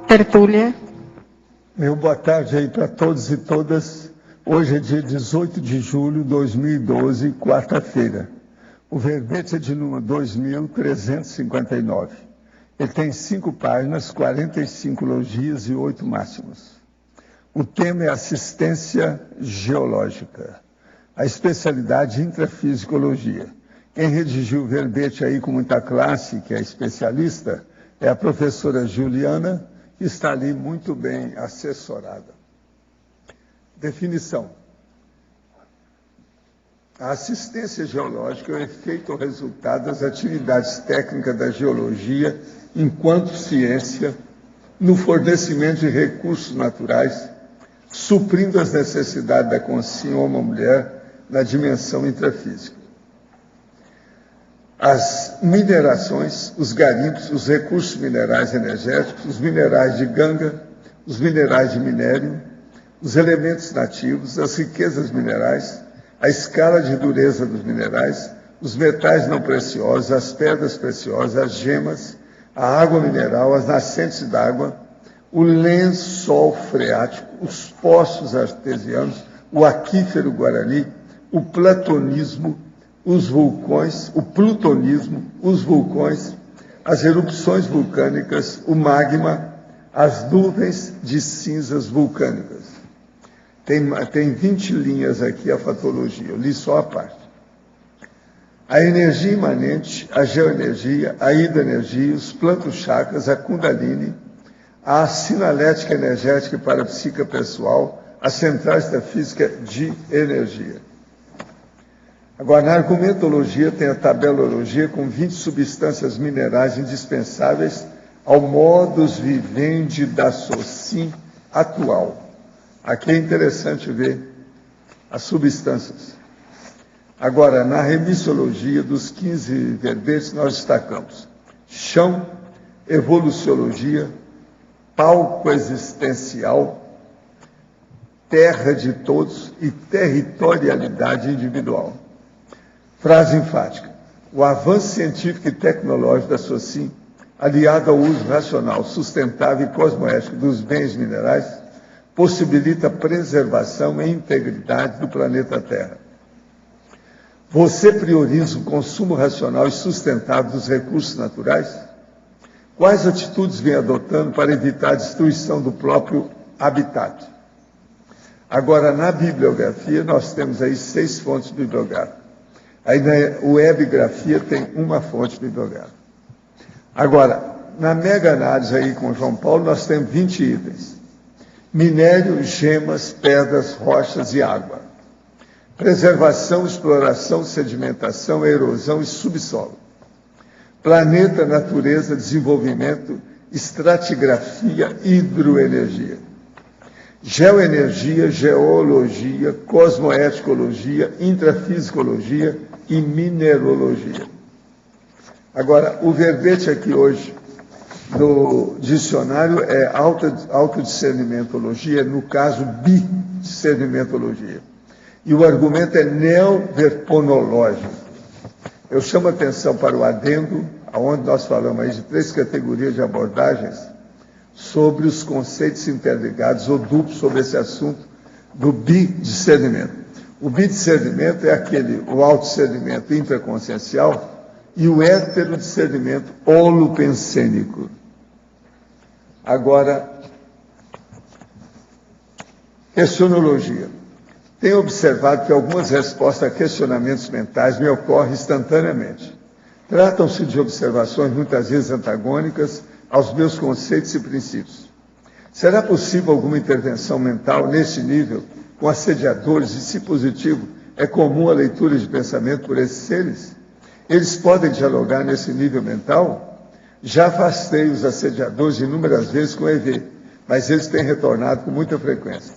tertúlia. Meu boa tarde aí para todos e todas. Hoje é dia 18 de julho de 2012, quarta-feira. O verbete é de número 2359. Ele tem 5 páginas, 45 logias e 8 máximos. O tema é assistência geológica. A especialidade intrafisicologia. Quem redigiu o verbete aí com muita classe, que é especialista, é a professora Juliana, que está ali muito bem assessorada. Definição. A assistência geológica é o efeito ou resultado das atividades técnicas da geologia enquanto ciência no fornecimento de recursos naturais, suprindo as necessidades da consciência ou uma mulher na dimensão intrafísica. As minerações, os garimpos, os recursos minerais energéticos, os minerais de ganga, os minerais de minério, os elementos nativos, as riquezas minerais, a escala de dureza dos minerais, os metais não preciosos, as pedras preciosas, as gemas, a água mineral, as nascentes d'água, o lençol freático, os poços artesianos, o aquífero guarani, o platonismo, os vulcões, o plutonismo, os vulcões, as erupções vulcânicas, o magma, as nuvens de cinzas vulcânicas. Tem 20 linhas aqui a fatologia, eu li só a parte. A energia imanente, a geoenergia, a hidroenergia, os plantochakras, a kundalini, a sinalética energética e parapsíquica pessoal, as centrais da física de energia. Agora, na argumentologia tem a tabelologia com 20 substâncias minerais indispensáveis ao modus vivendi da socin atual. Aqui é interessante ver as substâncias. Agora, na remissologia dos 15 verbetes, nós destacamos chão, evoluciologia, palco existencial, terra de todos e territorialidade individual. Frase enfática. O avanço científico e tecnológico da socin, aliado ao uso racional, sustentável e cosmoético dos bens minerais, possibilita a preservação e integridade do planeta Terra. Você prioriza o consumo racional e sustentável dos recursos naturais? Quais atitudes vem adotando para evitar a destruição do próprio habitat? Agora, na bibliografia, nós temos aí 6 fontes bibliográficas. Aí na webgrafia tem uma fonte bibliográfica. Agora, na mega análise aí com João Paulo, nós temos 20 itens. Minério, gemas, pedras, rochas e água. Preservação, exploração, sedimentação, erosão e subsolo. Planeta, natureza, desenvolvimento, estratigrafia, hidroenergia. Geoenergia, geologia, cosmoeticologia, intrafisicologia e mineralogia. Agora, o verbete aqui hoje no dicionário é autodiscernimentologia, no caso, bidiscernimentologia. E o argumento é neoverponológico. Eu chamo a atenção para o adendo, onde nós falamos aí de 3 categorias de abordagens sobre os conceitos interligados ou duplos sobre esse assunto do bidiscernimento. O bidiscernimento é o autodiscernimento intraconsciencial e o heterodiscernimento holopensênico. Agora, questionologia. Tenho observado que algumas respostas a questionamentos mentais me ocorrem instantaneamente. Tratam-se de observações muitas vezes antagônicas aos meus conceitos e princípios. Será possível alguma intervenção mental nesse nível com assediadores e, se positivo, é comum a leitura de pensamento por esses seres? Eles podem dialogar nesse nível mental? Já afastei os assediadores inúmeras vezes com EV, mas eles têm retornado com muita frequência.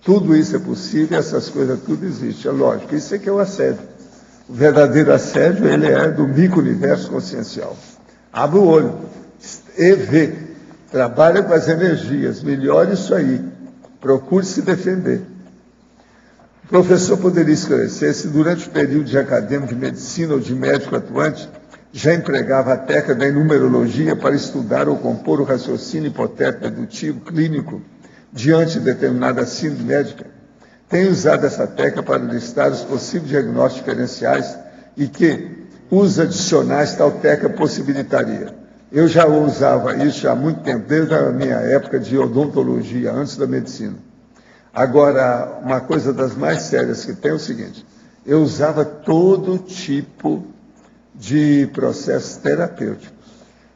Tudo isso é possível, essas coisas tudo existe, é lógico. Isso é que é o assédio. O verdadeiro assédio, ele é do micro-universo consciencial. Abre o olho. EV, trabalha com as energias, melhore isso aí, procure se defender. O professor poderia esclarecer se durante o período de acadêmico de medicina ou de médico atuante já empregava a técnica da numerologia para estudar ou compor o raciocínio hipotético dedutivo clínico diante de determinada síndrome médica. Tenho usado essa técnica para listar os possíveis diagnósticos diferenciais e que os adicionais tal técnica possibilitaria. Eu já usava isso há muito tempo, desde a minha época de odontologia, antes da medicina. Agora, uma coisa das mais sérias que tem é o seguinte: eu usava todo tipo de processos terapêuticos.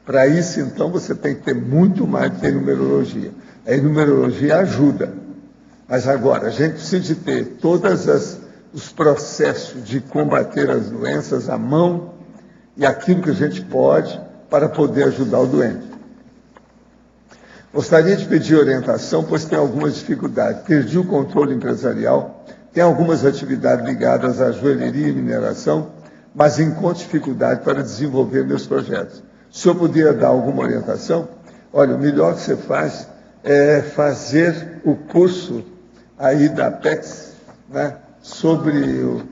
Para isso, então, você tem que ter muito mais do que a numerologia. A numerologia ajuda, mas agora a gente precisa de ter todos os processos de combater as doenças à mão e aquilo que a gente pode para poder ajudar o doente. Gostaria de pedir orientação, pois tem algumas dificuldades. Perdi o controle empresarial, tem algumas atividades ligadas à joalheria e mineração, mas encontro dificuldade para desenvolver meus projetos. Se eu puder dar alguma orientação, olha, o melhor que você faz é fazer o curso aí da Apex, né, sobre o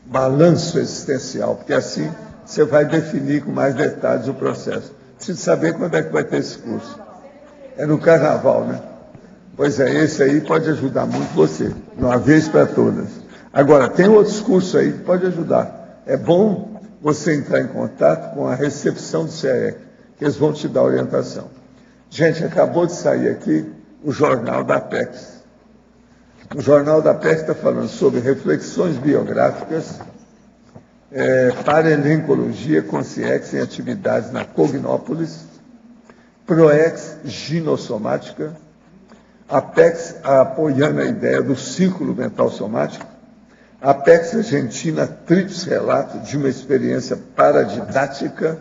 balanço existencial, porque assim você vai definir com mais detalhes o processo. Preciso saber quando é que vai ter esse curso. É no carnaval, né? Pois é, esse aí pode ajudar muito você, de uma vez para todas. Agora, tem outros cursos aí que pode ajudar. É bom você entrar em contato com a recepção do CEEC, que eles vão te dar orientação. Gente, acabou de sair aqui o Jornal da Apex. O Jornal da Apex está falando sobre reflexões biográficas para elencologia, Consciex em atividades na Cognópolis, Proex ginossomática, Apex apoiando a ideia do círculo mental somático, Apex Argentina tríplice relato de uma experiência paradidática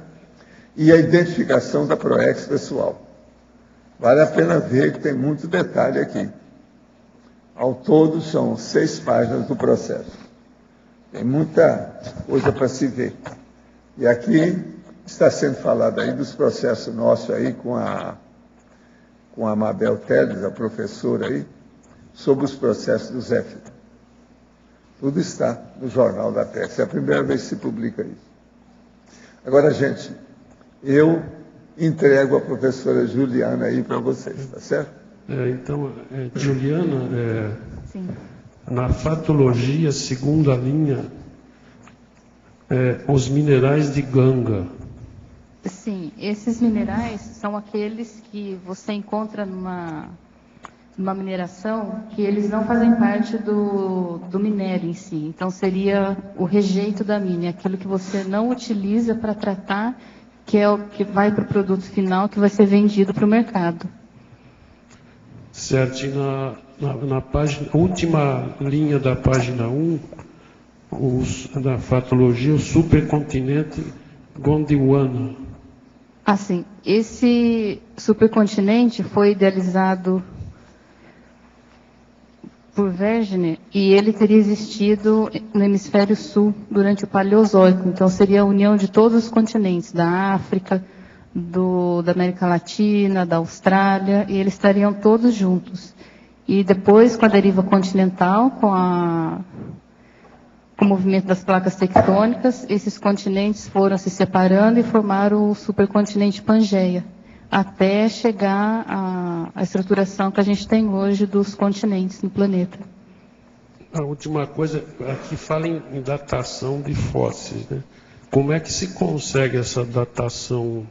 e a identificação da Proex pessoal. Vale a pena ver que tem muito detalhe aqui. Ao todo são 6 páginas do processo. Tem muita coisa para se ver. E aqui está sendo falado aí dos processos nossos aí com a Mabel Teles, a professora aí, sobre os processos do Zé Filho. Tudo está no Jornal da Apex. É a primeira vez que se publica isso. Agora, gente, eu entrego a professora Juliana aí para vocês, tá certo? Juliana, na fatologia, segunda linha, os minerais de Ganga. Sim, esses minerais são aqueles que você encontra numa mineração que eles não fazem parte do minério em si. Então, seria o rejeito da mina, aquilo que você não utiliza para tratar, que é o que vai para o produto final, que vai ser vendido para o mercado. Certo, e na página, última linha da página 1, da fatologia, o supercontinente Gondwana. Assim, esse supercontinente foi idealizado por Wegener e ele teria existido no hemisfério sul durante o Paleozoico. Então, seria a união de todos os continentes, da África, da América Latina, da Austrália, e eles estariam todos juntos. E depois, com a deriva continental, com o movimento das placas tectônicas, esses continentes foram se separando e formaram o supercontinente Pangeia, até chegar à estruturação que a gente tem hoje dos continentes no planeta. A última coisa, aqui fala em datação de fósseis, né? Como é que se consegue essa datação?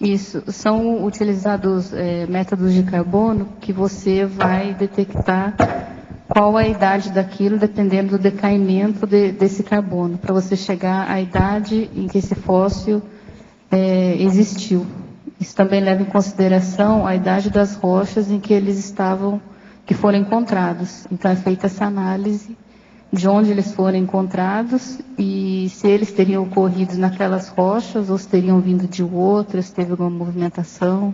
Isso, são utilizados métodos de carbono que você vai detectar qual a idade daquilo, dependendo do decaimento desse carbono, para você chegar à idade em que esse fóssil existiu. Isso também leva em consideração a idade das rochas em que que foram encontrados. Então é feita essa análise de onde eles foram encontrados e se eles teriam ocorrido naquelas rochas ou se teriam vindo de outras, se teve alguma movimentação.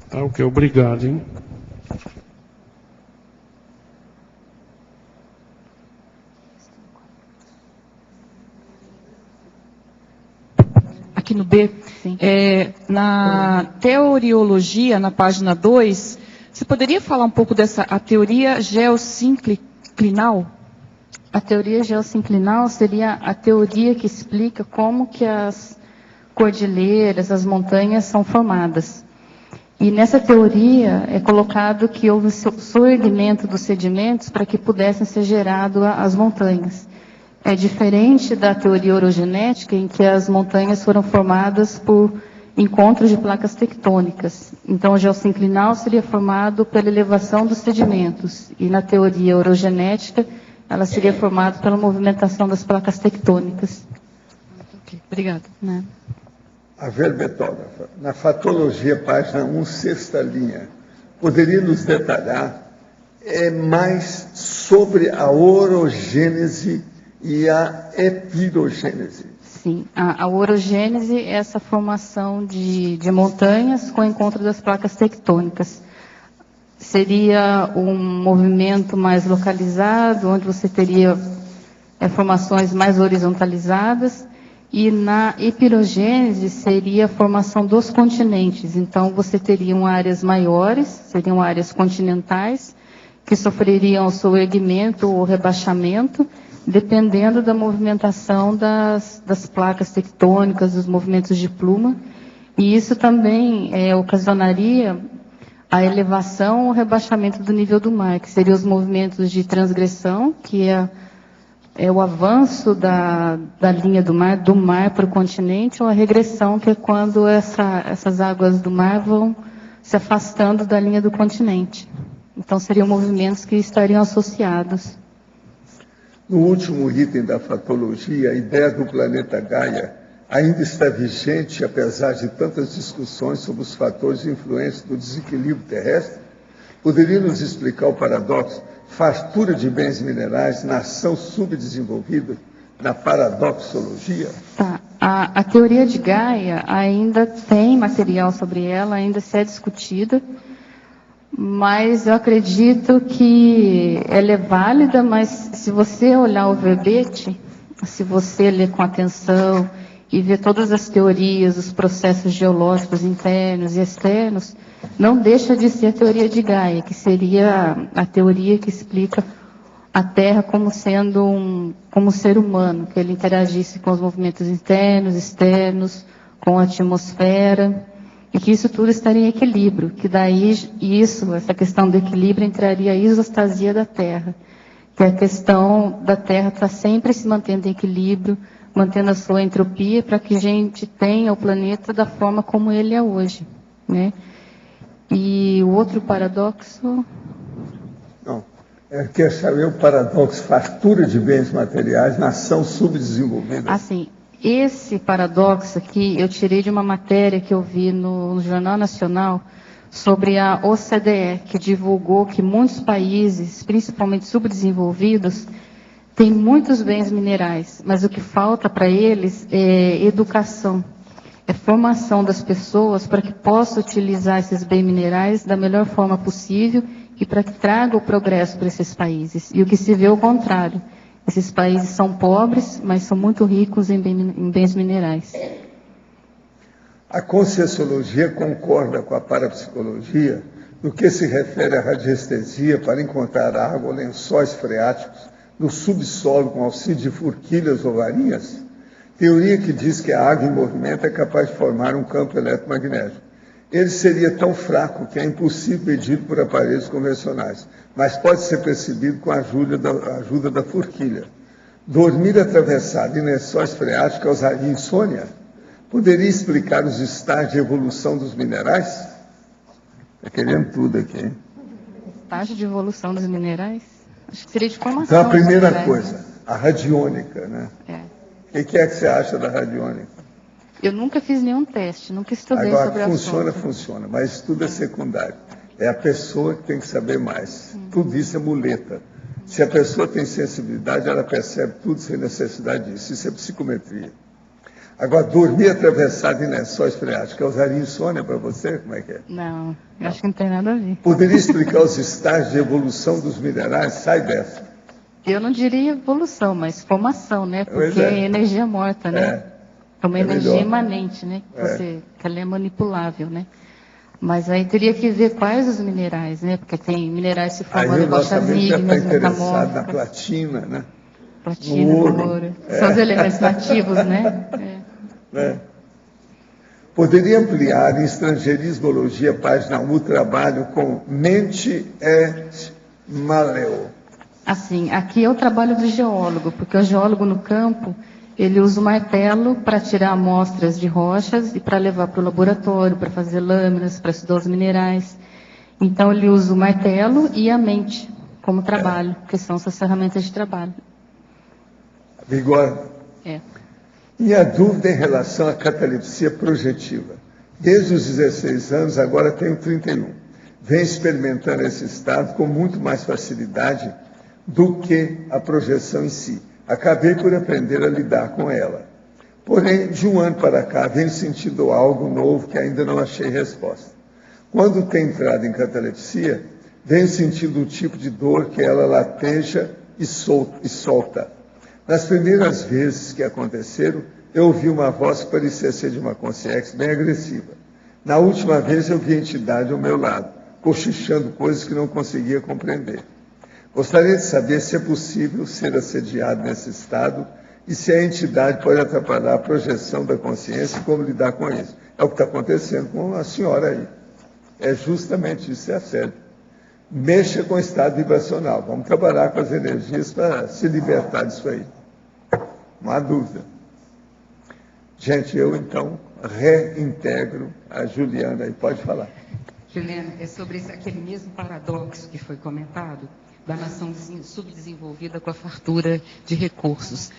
Tá, ok, obrigado, hein? Aqui no B, na teoriologia, na página 2, você poderia falar um pouco a teoria geossinclinal? A teoria geossinclinal seria a teoria que explica como que as cordilheiras, as montanhas são formadas. E nessa teoria é colocado que houve soerguimento dos sedimentos para que pudessem ser geradas as montanhas. É diferente da teoria orogenética, em que as montanhas foram formadas por encontros de placas tectônicas. Então, o geossinclinal seria formado pela elevação dos sedimentos. E na teoria orogenética, ela seria formada pela movimentação das placas tectônicas. Ok, obrigada. Né? A verbetógrafa, na fatologia, página 1, sexta linha, poderia nos detalhar mais sobre a orogênese e a epirogênese? Sim, a orogênese é essa formação de montanhas com o encontro das placas tectônicas. Seria um movimento mais localizado, onde você teria formações mais horizontalizadas, e na epirogênese seria a formação dos continentes. Então, você teria áreas maiores, seriam áreas continentais, que sofreriam o soerguimento ou rebaixamento, dependendo da movimentação das placas tectônicas, dos movimentos de pluma. E isso também ocasionaria a elevação ou rebaixamento do nível do mar, que seriam os movimentos de transgressão, que é o avanço da linha do mar para o continente, ou a regressão, que é quando essas águas do mar vão se afastando da linha do continente. Então, seriam movimentos que estariam associados. No último item da fatologia, a ideia do planeta Gaia ainda está vigente, apesar de tantas discussões sobre os fatores influentes do desequilíbrio terrestre? Poderia nos explicar o paradoxo? Fartura de bens minerais, nação subdesenvolvida, na paradoxologia? Tá. A teoria de Gaia ainda tem material sobre ela, ainda se é discutida, mas eu acredito que ela é válida, mas se você olhar o verbete, se você ler com atenção e ver todas as teorias, os processos geológicos internos e externos, não deixa de ser a teoria de Gaia, que seria a teoria que explica a Terra como sendo como ser humano, que ele interagisse com os movimentos internos, externos, com a atmosfera, e que isso tudo estaria em equilíbrio, que daí essa questão do equilíbrio entraria a isostasia da Terra, que é a questão da Terra estar sempre se mantendo em equilíbrio, mantendo a sua entropia, para que a gente tenha o planeta da forma como ele é hoje, né? E o outro paradoxo... Não, quer saber o paradoxo, fartura de bens materiais, nação subdesenvolvida. Assim, esse paradoxo aqui eu tirei de uma matéria que eu vi no Jornal Nacional sobre a OCDE, que divulgou que muitos países, principalmente subdesenvolvidos, têm muitos bens minerais, mas o que falta para eles é educação, é formação das pessoas para que possam utilizar esses bens minerais da melhor forma possível e para que traga o progresso para esses países. E o que se vê é o contrário. Esses países são pobres, mas são muito ricos em bens minerais. A Conscienciologia concorda com a parapsicologia no que se refere à radiestesia para encontrar água ou lençóis freáticos no subsolo com auxílio de forquilhas ou varinhas? Teoria que diz que a água em movimento é capaz de formar um campo eletromagnético. Ele seria tão fraco que é impossível medir por aparelhos convencionais, mas pode ser percebido com a ajuda da forquilha. Dormir atravessado em lençóis freáticos causaria insônia? Poderia explicar os estágios de evolução dos minerais? Está querendo tudo aqui, hein? Estágio de evolução dos minerais? Acho que seria de formação. Então, a primeira coisa, a radiônica, né? É. O que é que você acha da radiônica? Eu nunca fiz nenhum teste, nunca estudei sobre o assunto. Funciona, mas tudo é secundário. É a pessoa que tem que saber mais. Tudo isso é muleta. Se a pessoa tem sensibilidade, ela percebe tudo sem necessidade disso. Isso é psicometria. Agora, dormir atravessado em lençóis freáticos causaria insônia para você? Como é que é? Não, eu acho que não tem nada a ver. Poderia explicar os estágios de evolução dos minerais? Sai dessa. Eu não diria evolução, mas formação, né? Porque é energia morta, né? É uma energia melhor. Imanente, né? Que ela é manipulável, né? Mas aí teria que ver quais os minerais, né? Porque tem minerais se formando em rochas ígneas, metamórficas. Na platina, né? Platina, ouro. São os elementos nativos, né? Poderia ampliar em estrangeirismologia, página 1, o trabalho com mente et maleo? Assim, aqui é o trabalho do geólogo, porque o geólogo no campo, ele usa o martelo para tirar amostras de rochas e para levar para o laboratório, para fazer lâminas, para estudar os minerais. Então, ele usa o martelo e a mente como trabalho, que são essas ferramentas de trabalho. Vigor? É. Minha dúvida em relação à catalepsia projetiva. Desde os 16 anos, agora tenho 31. Venho experimentando esse estado com muito mais facilidade do que a projeção em si. Acabei por aprender a lidar com ela. Porém, de um ano para cá, venho sentindo algo novo que ainda não achei resposta. Quando tem entrado em catalepsia, venho sentindo um tipo de dor que ela lateja e solta. Nas primeiras vezes que aconteceram, eu ouvi uma voz que parecia ser de uma consciência bem agressiva. Na última vez, eu vi a entidade ao meu lado, cochichando coisas que não conseguia compreender. Gostaria de saber se é possível ser assediado nesse estado e se a entidade pode atrapalhar a projeção da consciência e como lidar com isso. É o que está acontecendo com a senhora aí. É justamente isso, é sério. Mexa com o estado vibracional. Vamos trabalhar com as energias para se libertar disso aí. Não há dúvida. Gente, eu então reintegro a Juliana aí. Pode falar. Juliana, é sobre aquele mesmo paradoxo que foi comentado, da nação subdesenvolvida com a fartura de recursos.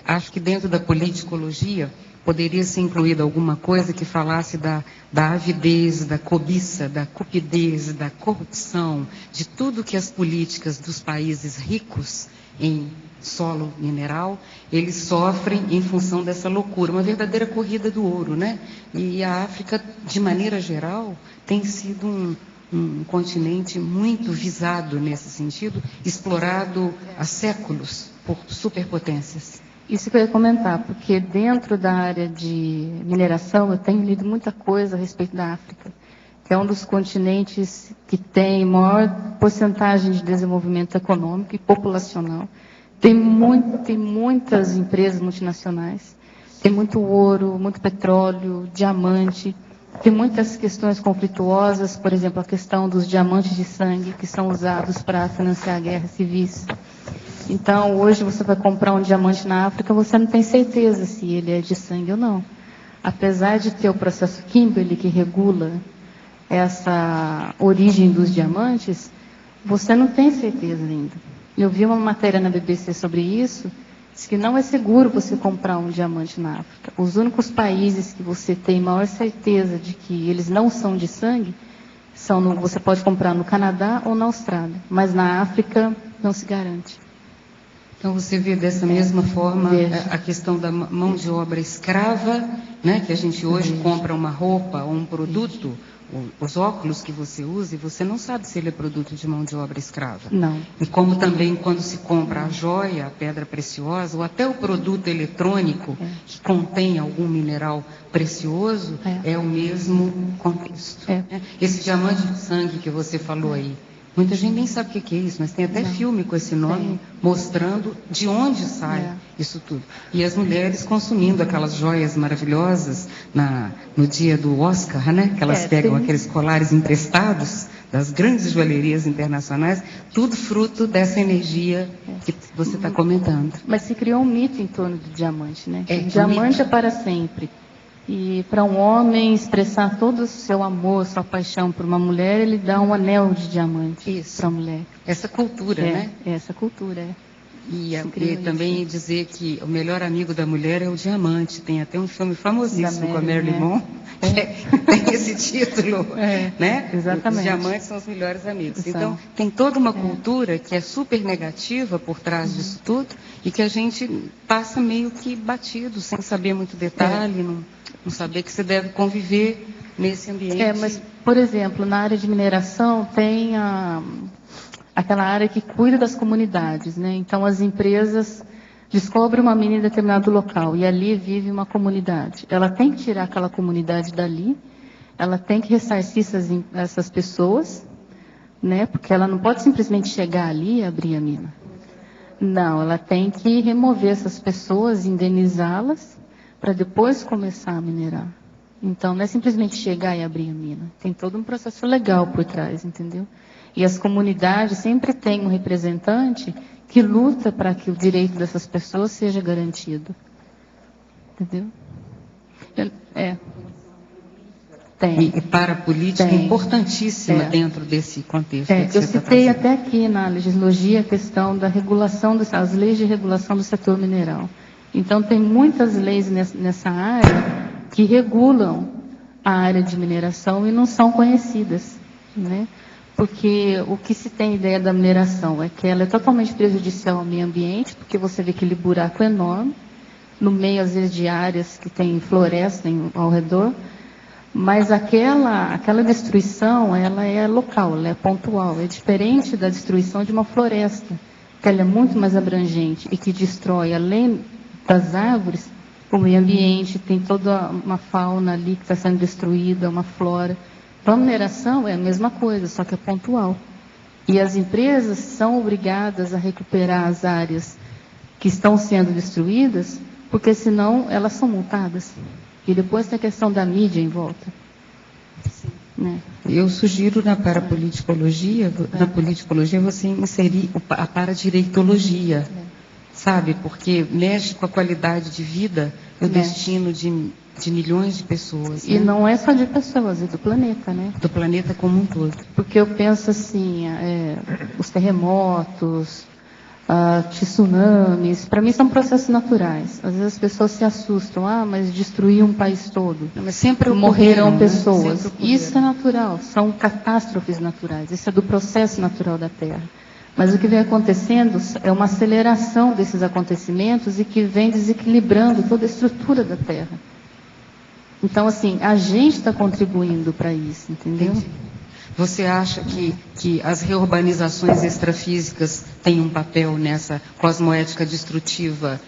Acho que dentro da politicologia poderia ser incluída alguma coisa que falasse da avidez, da cobiça, da cupidez, da corrupção, de tudo que as políticas dos países ricos em solo mineral, eles sofrem em função dessa loucura, uma verdadeira corrida do ouro, né? E a África, de maneira geral, tem sido um continente muito visado nesse sentido, explorado há séculos por superpotências. Isso que eu ia comentar, porque dentro da área de mineração eu tenho lido muita coisa a respeito da África, que é um dos continentes que tem maior porcentagem de desenvolvimento econômico e populacional. Tem muitas empresas multinacionais, tem muito ouro, muito petróleo, diamante, tem muitas questões conflituosas, por exemplo, a questão dos diamantes de sangue que são usados para financiar guerras civis. Então, hoje você vai comprar um diamante na África, você não tem certeza se ele é de sangue ou não. Apesar de ter o processo Kimberley que regula essa origem dos diamantes, você não tem certeza ainda. Eu vi uma matéria na BBC sobre isso, diz que não é seguro você comprar um diamante na África. Os únicos países que você tem maior certeza de que eles não são de sangue, você pode comprar no Canadá ou na Austrália, mas na África não se garante. Então, você vê dessa mesma forma a questão da mão de obra escrava, né, que a gente hoje compra uma roupa ou um produto, os óculos que você usa, e você não sabe se ele é produto de mão de obra escrava. Não. E como também quando se compra a joia, a pedra preciosa, ou até o produto eletrônico que contém algum mineral precioso, é o mesmo contexto. Esse diamante de sangue que você falou aí, muita gente nem sabe o que é isso, mas tem até filme com esse nome, mostrando de onde sai isso tudo. E as mulheres consumindo aquelas joias maravilhosas no dia do Oscar, né? Que elas pegam aqueles colares emprestados das grandes joalherias internacionais, tudo fruto dessa energia que você está comentando. Mas se criou um mito em torno do diamante, né? O diamante é para sempre. E para um homem expressar todo o seu amor, sua paixão por uma mulher, ele dá um anel de diamante para a mulher. Essa cultura, né? Essa cultura, E também dizer que o melhor amigo da mulher é o diamante. Tem até um filme famosíssimo com a Marilyn Monroe, que tem esse título, né? Exatamente. Os diamantes são os melhores amigos. Então, tem toda uma cultura que é super negativa por trás disso tudo e que a gente passa meio que batido, sem saber muito detalhe, não saber que você deve conviver nesse ambiente. Mas, por exemplo, na área de mineração tem aquela área que cuida das comunidades, né? Então, as empresas descobrem uma mina em determinado local e ali vive uma comunidade. Ela tem que tirar aquela comunidade dali, ela tem que ressarcir essas pessoas, né? Porque ela não pode simplesmente chegar ali e abrir a mina. Não, ela tem que remover essas pessoas, indenizá-las, para depois começar a minerar. Então, não é simplesmente chegar e abrir a mina. Tem todo um processo legal por trás, entendeu? E as comunidades sempre têm um representante que luta para que o direito dessas pessoas seja garantido. Entendeu? Tem. E para a política Tem. Importantíssima dentro desse contexto. Eu citei até aqui na legislação a questão da regulação, as leis de regulação do setor mineral. Então, tem muitas leis nessa área que regulam a área de mineração e não são conhecidas, né? Porque o que se tem ideia da mineração é que ela é totalmente prejudicial ao meio ambiente, porque você vê aquele buraco enorme, no meio, às vezes, de áreas que tem floresta ao redor, mas aquela destruição, ela é local, ela é pontual, é diferente da destruição de uma floresta, que ela é muito mais abrangente e que destrói, além das árvores, o meio ambiente, tem toda uma fauna ali que está sendo destruída, uma flora. Então, a mineração é a mesma coisa, só que é pontual. E as empresas são obrigadas a recuperar as áreas que estão sendo destruídas, porque senão elas são multadas. E depois tem a questão da mídia em volta. Né? Eu sugiro na politicologia você inserir a paradireitologia, sabe? Porque mexe com a qualidade de vida e o destino de milhões de pessoas. E não é só de pessoas, é do planeta, né? Do planeta como um todo. Porque eu penso assim, os terremotos, tsunamis, para mim são processos naturais. Às vezes as pessoas se assustam, mas destruiu um país todo. Não, mas sempre morreram pessoas. Sempre isso é natural, são catástrofes naturais, isso é do processo natural da Terra. Mas o que vem acontecendo é uma aceleração desses acontecimentos e que vem desequilibrando toda a estrutura da Terra. Então, assim, a gente está contribuindo para isso, entendeu? Entendi. Você acha que as reurbanizações extrafísicas têm um papel nessa cosmoética destrutiva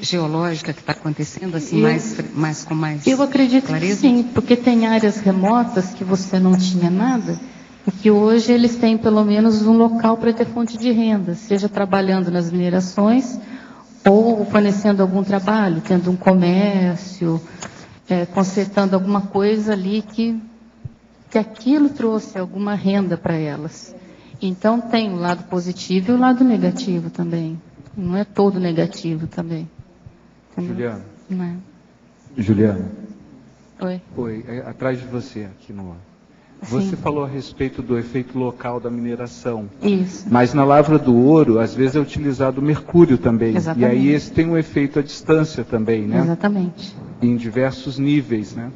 geológica que está acontecendo, assim, com mais Eu acredito clareza? que sim, porque tem áreas remotas que você não tinha nada, e que hoje eles têm pelo menos um local para ter fonte de renda, seja trabalhando nas minerações, ou fornecendo algum trabalho, tendo um comércio, consertando alguma coisa ali que aquilo trouxe alguma renda para elas. Então tem o lado positivo e o lado negativo também. Não é todo negativo também. Entendeu? Juliana. Não é. Juliana. Oi. Atrás de você, aqui no... Você Sim. falou a respeito do efeito local da mineração. Isso. Mas na lavra do ouro, às vezes é utilizado o mercúrio também. Exatamente. E aí esse tem um efeito à distância também, né? Exatamente. Em diversos níveis, né?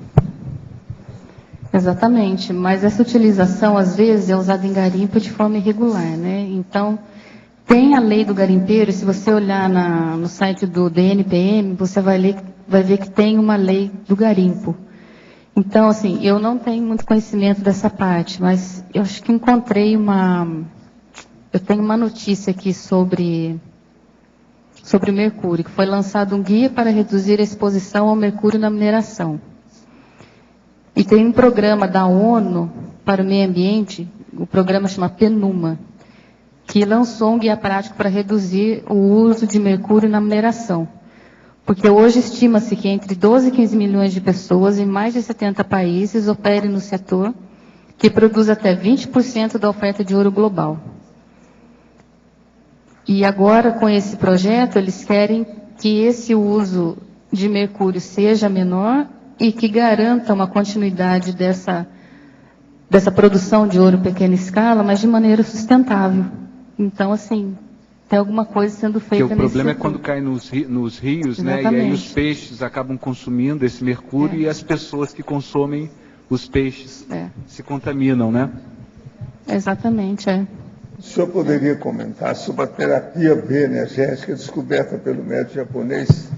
Exatamente, mas essa utilização, às vezes, é usada em garimpo de forma irregular, né? Então, tem a lei do garimpeiro, se você olhar no site do DNPM, você vai ver que tem uma lei do garimpo. Então, assim, eu não tenho muito conhecimento dessa parte, mas eu acho que encontrei eu tenho uma notícia aqui sobre mercúrio, que foi lançado um guia para reduzir a exposição ao mercúrio na mineração. E tem um programa da ONU para o meio ambiente, o programa chama PNUMA, que lançou um guia prático para reduzir o uso de mercúrio na mineração. Porque hoje estima-se que entre 12 e 15 milhões de pessoas em mais de 70 países operem no setor, que produz até 20% da oferta de ouro global. E agora, com esse projeto, eles querem que esse uso de mercúrio seja menor e que garanta uma continuidade dessa produção de ouro em pequena escala, mas de maneira sustentável. Então, assim, tem alguma coisa sendo feita nesse Porque o problema é setor. quando cai nos rios, né? E Exatamente. aí os peixes acabam consumindo esse mercúrio e as pessoas que consomem os peixes se contaminam, né? Exatamente, O senhor poderia comentar sobre a terapia bioenergética descoberta pelo médico japonês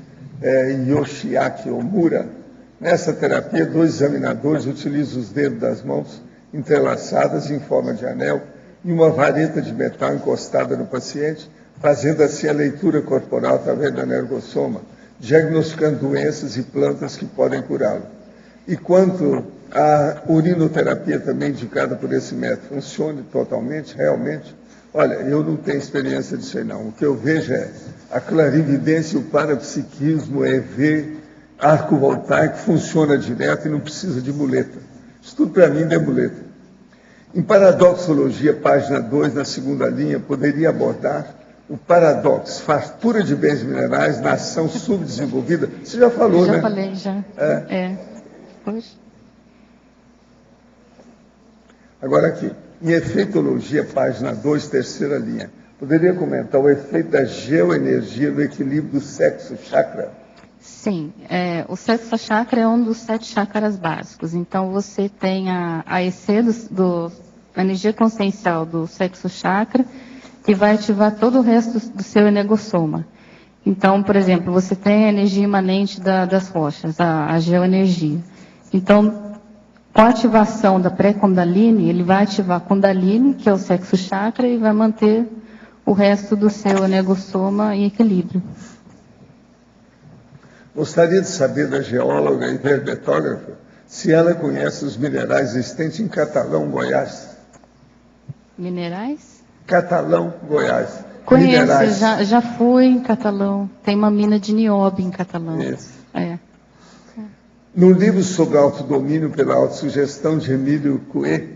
Yoshiaki Omura? Nessa terapia, 2 examinadores utilizam os dedos das mãos entrelaçadas em forma de anel e uma vareta de metal encostada no paciente, fazendo assim a leitura corporal através da energossoma, diagnosticando doenças e plantas que podem curá-lo. E quanto à urinoterapia também indicada por esse método, funciona totalmente, realmente? Olha, eu não tenho experiência disso aí não. O que eu vejo é a clarividência e o parapsiquismo, é ver arco voltaico funciona direto e não precisa de muleta. Isso tudo para mim é muleta. Em Paradoxologia, página 2, na segunda linha, poderia abordar o paradoxo, fartura de bens minerais na ação subdesenvolvida. Você já falou, né? Já falei, já. Pois. Agora aqui, em Efeitologia, página 2, terceira linha, poderia comentar o efeito da geoenergia no equilíbrio do sexo chakra? Sim, o sexto chakra é um dos 7 chakras básicos. Então, você tem a EC, a energia consciencial do sexto chakra, que vai ativar todo o resto do seu energossoma. Então, por exemplo, você tem a energia imanente das rochas, a geoenergia. Então, com a ativação da pré-Kundalini, ele vai ativar a Kundalini, que é o sexto chakra, e vai manter o resto do seu energossoma em equilíbrio. Gostaria de saber da geóloga e herbetógrafa se ela conhece os minerais existentes em Catalão, Goiás. Minerais? Catalão, Goiás. Conheço, já fui em Catalão. Tem uma mina de nióbio em Catalão. Isso. No livro sobre autodomínio pela autossugestão de Emílio Coué,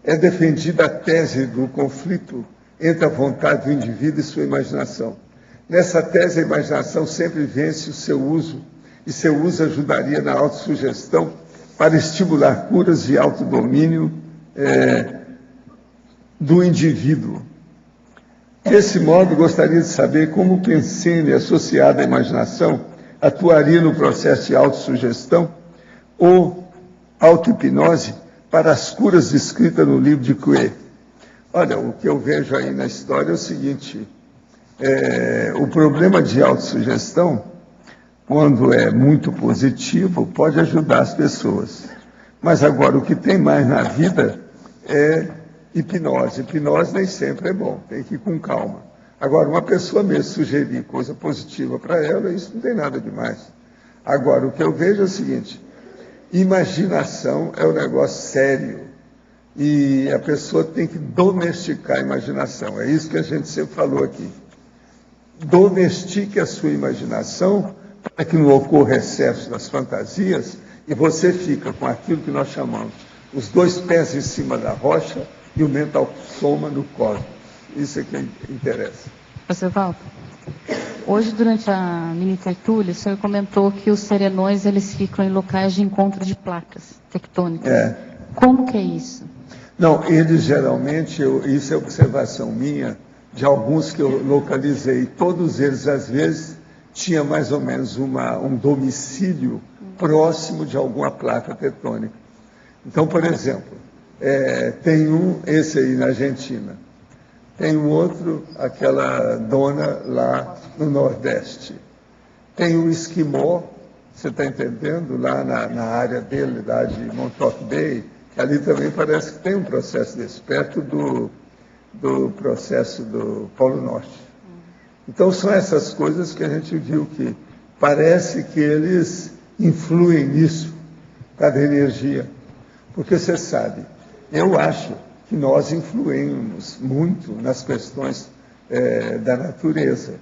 é defendida a tese do conflito entre a vontade do indivíduo e sua imaginação. Nessa tese, a imaginação sempre vence o seu uso, e seu uso ajudaria na autossugestão para estimular curas de autodomínio do indivíduo. Desse modo, gostaria de saber como o pensene associado à imaginação atuaria no processo de autossugestão ou auto-hipnose para as curas descritas no livro de Coué. Olha, o que eu vejo aí na história é o seguinte: o problema de autossugestão, quando é muito positivo, pode ajudar as pessoas. Mas agora, o que tem mais na vida é hipnose. Hipnose nem sempre é bom, tem que ir com calma. Agora, uma pessoa mesmo sugerir coisa positiva para ela, isso não tem nada demais. Agora, o que eu vejo é o seguinte: imaginação é um negócio sério. E a pessoa tem que domesticar a imaginação. É isso que a gente sempre falou aqui. Domestique a sua imaginação para que não ocorra excesso das fantasias e você fica com aquilo que nós chamamos os 2 pés em cima da rocha e o mental soma no cosmos. Isso é que interessa. Professor Walter, hoje durante a mini tertúlia, o senhor comentou que os serenões eles ficam em locais de encontro de placas tectônicas. Como que é isso? Não, eles geralmente, isso é observação minha, de alguns que eu localizei, todos eles, às vezes, tinham mais ou menos um domicílio próximo de alguma placa tectônica. Então, por exemplo, tem esse aí na Argentina, tem um outro, aquela dona lá no Nordeste, tem um esquimó, você está entendendo, lá na área dele, lá de Montauk Bay, que ali também parece que tem um processo desse, perto do processo do Polo Norte. Então, são essas coisas que a gente viu que parece que eles influem nisso, cada energia. Porque você sabe, eu acho que nós influímos muito nas questões da natureza.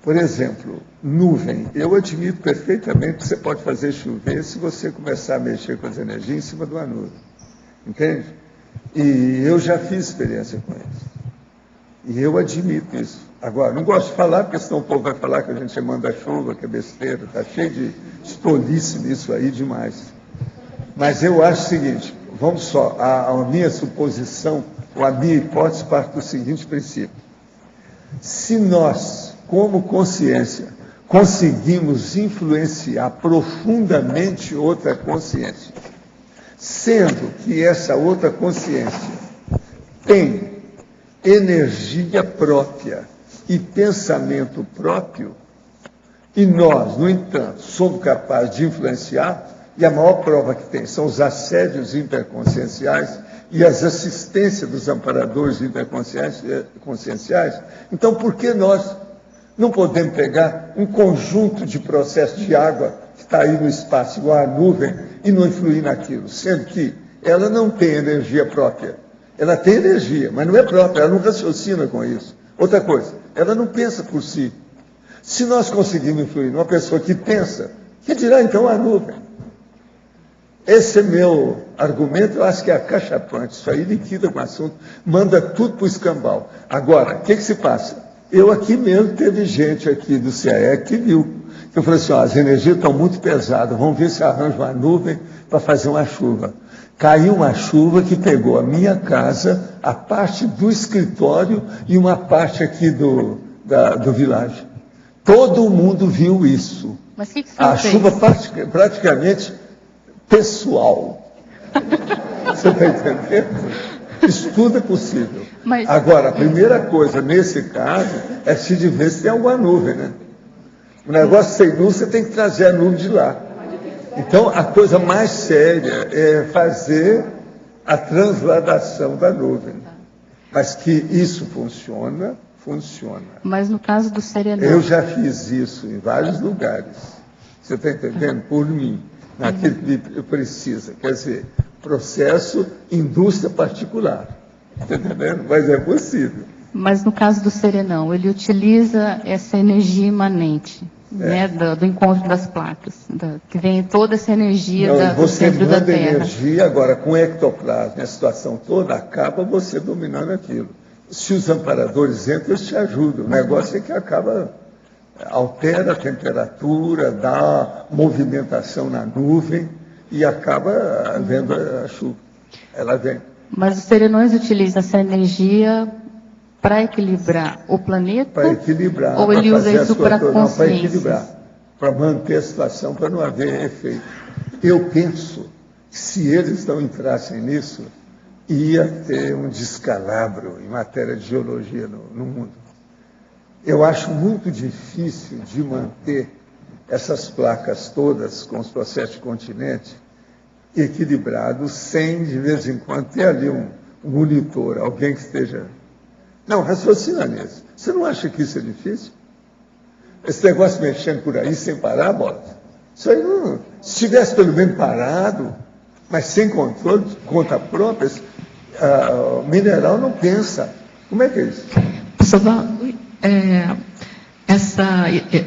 Por exemplo, nuvem. Eu admito perfeitamente que você pode fazer chover se você começar a mexer com as energias em cima de uma nuvem. Entende? E eu já fiz experiência com isso. E eu admito isso. Agora, não gosto de falar, porque senão o povo vai falar que a gente manda chuva, que é besteira, está cheio de tolice nisso aí demais. Mas eu acho o seguinte, vamos só, a minha suposição, ou a minha hipótese parte do seguinte princípio. Se nós, como consciência, conseguimos influenciar profundamente outra consciência, sendo que essa outra consciência tem energia própria e pensamento próprio, e nós, no entanto, somos capazes de influenciar, e a maior prova que tem são os assédios interconscienciais e as assistências dos amparadores interconscienciais. Então, por que nós não podemos pegar um conjunto de processos de água que está aí no espaço, igual a nuvem, e não influir naquilo, sendo que ela não tem energia própria. Ela tem energia, mas não é própria, ela não raciocina com isso. Outra coisa, ela não pensa por si. Se nós conseguirmos influir numa pessoa que pensa, Que dirá então a nuvem? Esse é meu argumento, eu acho que é acachapante. Isso aí liquida com o assunto, manda tudo para o escambau. Agora, o que se passa? Eu aqui mesmo, teve gente aqui do CAE que viu. Eu falei assim, ó, as energias estão muito pesadas, vamos ver se arranja uma nuvem para fazer uma chuva. Caiu uma chuva que pegou a minha casa, a parte do escritório e uma parte aqui do vilarejo. Todo mundo viu isso. Mas que a chuva praticamente pessoal. Você está entendendo? Isso tudo é possível. Mas... Agora, a primeira coisa nesse caso é se de ver se tem alguma nuvem, né? O negócio sem nuvem, você tem que trazer a nuvem de lá. Então, a coisa mais séria é fazer a transladação da nuvem. Mas que isso funciona, funciona. Mas no caso do serenão... Eu já fiz isso em vários lugares. Você está entendendo? Por mim. Naquele que precisa. Quer dizer, processo indústria particular. Está entendendo? Mas é possível. Mas no caso do serenão, ele utiliza essa energia imanente, né, do encontro das placas, que vem toda essa energia do centro da Terra. Você manda energia, agora com o ectoplasma, a situação toda, acaba você dominando aquilo. Se os amparadores entram, eles te ajudam. O negócio é que acaba, altera a temperatura, dá movimentação na nuvem e acaba vendo a chuva. Ela vem. Mas os serenões utilizam essa energia para equilibrar o planeta? Para equilibrar. Ou ele usa isso para consciência? Para equilibrar, para manter a situação, para não haver efeito. Eu penso que se eles não entrassem nisso, ia ter um descalabro em matéria de geologia no mundo. Eu acho muito difícil de manter essas placas todas com os processos de continente equilibrados, sem, de vez em quando, ter ali um monitor, alguém que esteja... Não, raciocina nisso. Você não acha que isso é difícil? Esse negócio mexendo por aí sem parar, bola? Isso aí não... Se tivesse pelo menos parado, mas sem controle, conta própria, o mineral não pensa. Como é que é isso? Professor Val, essa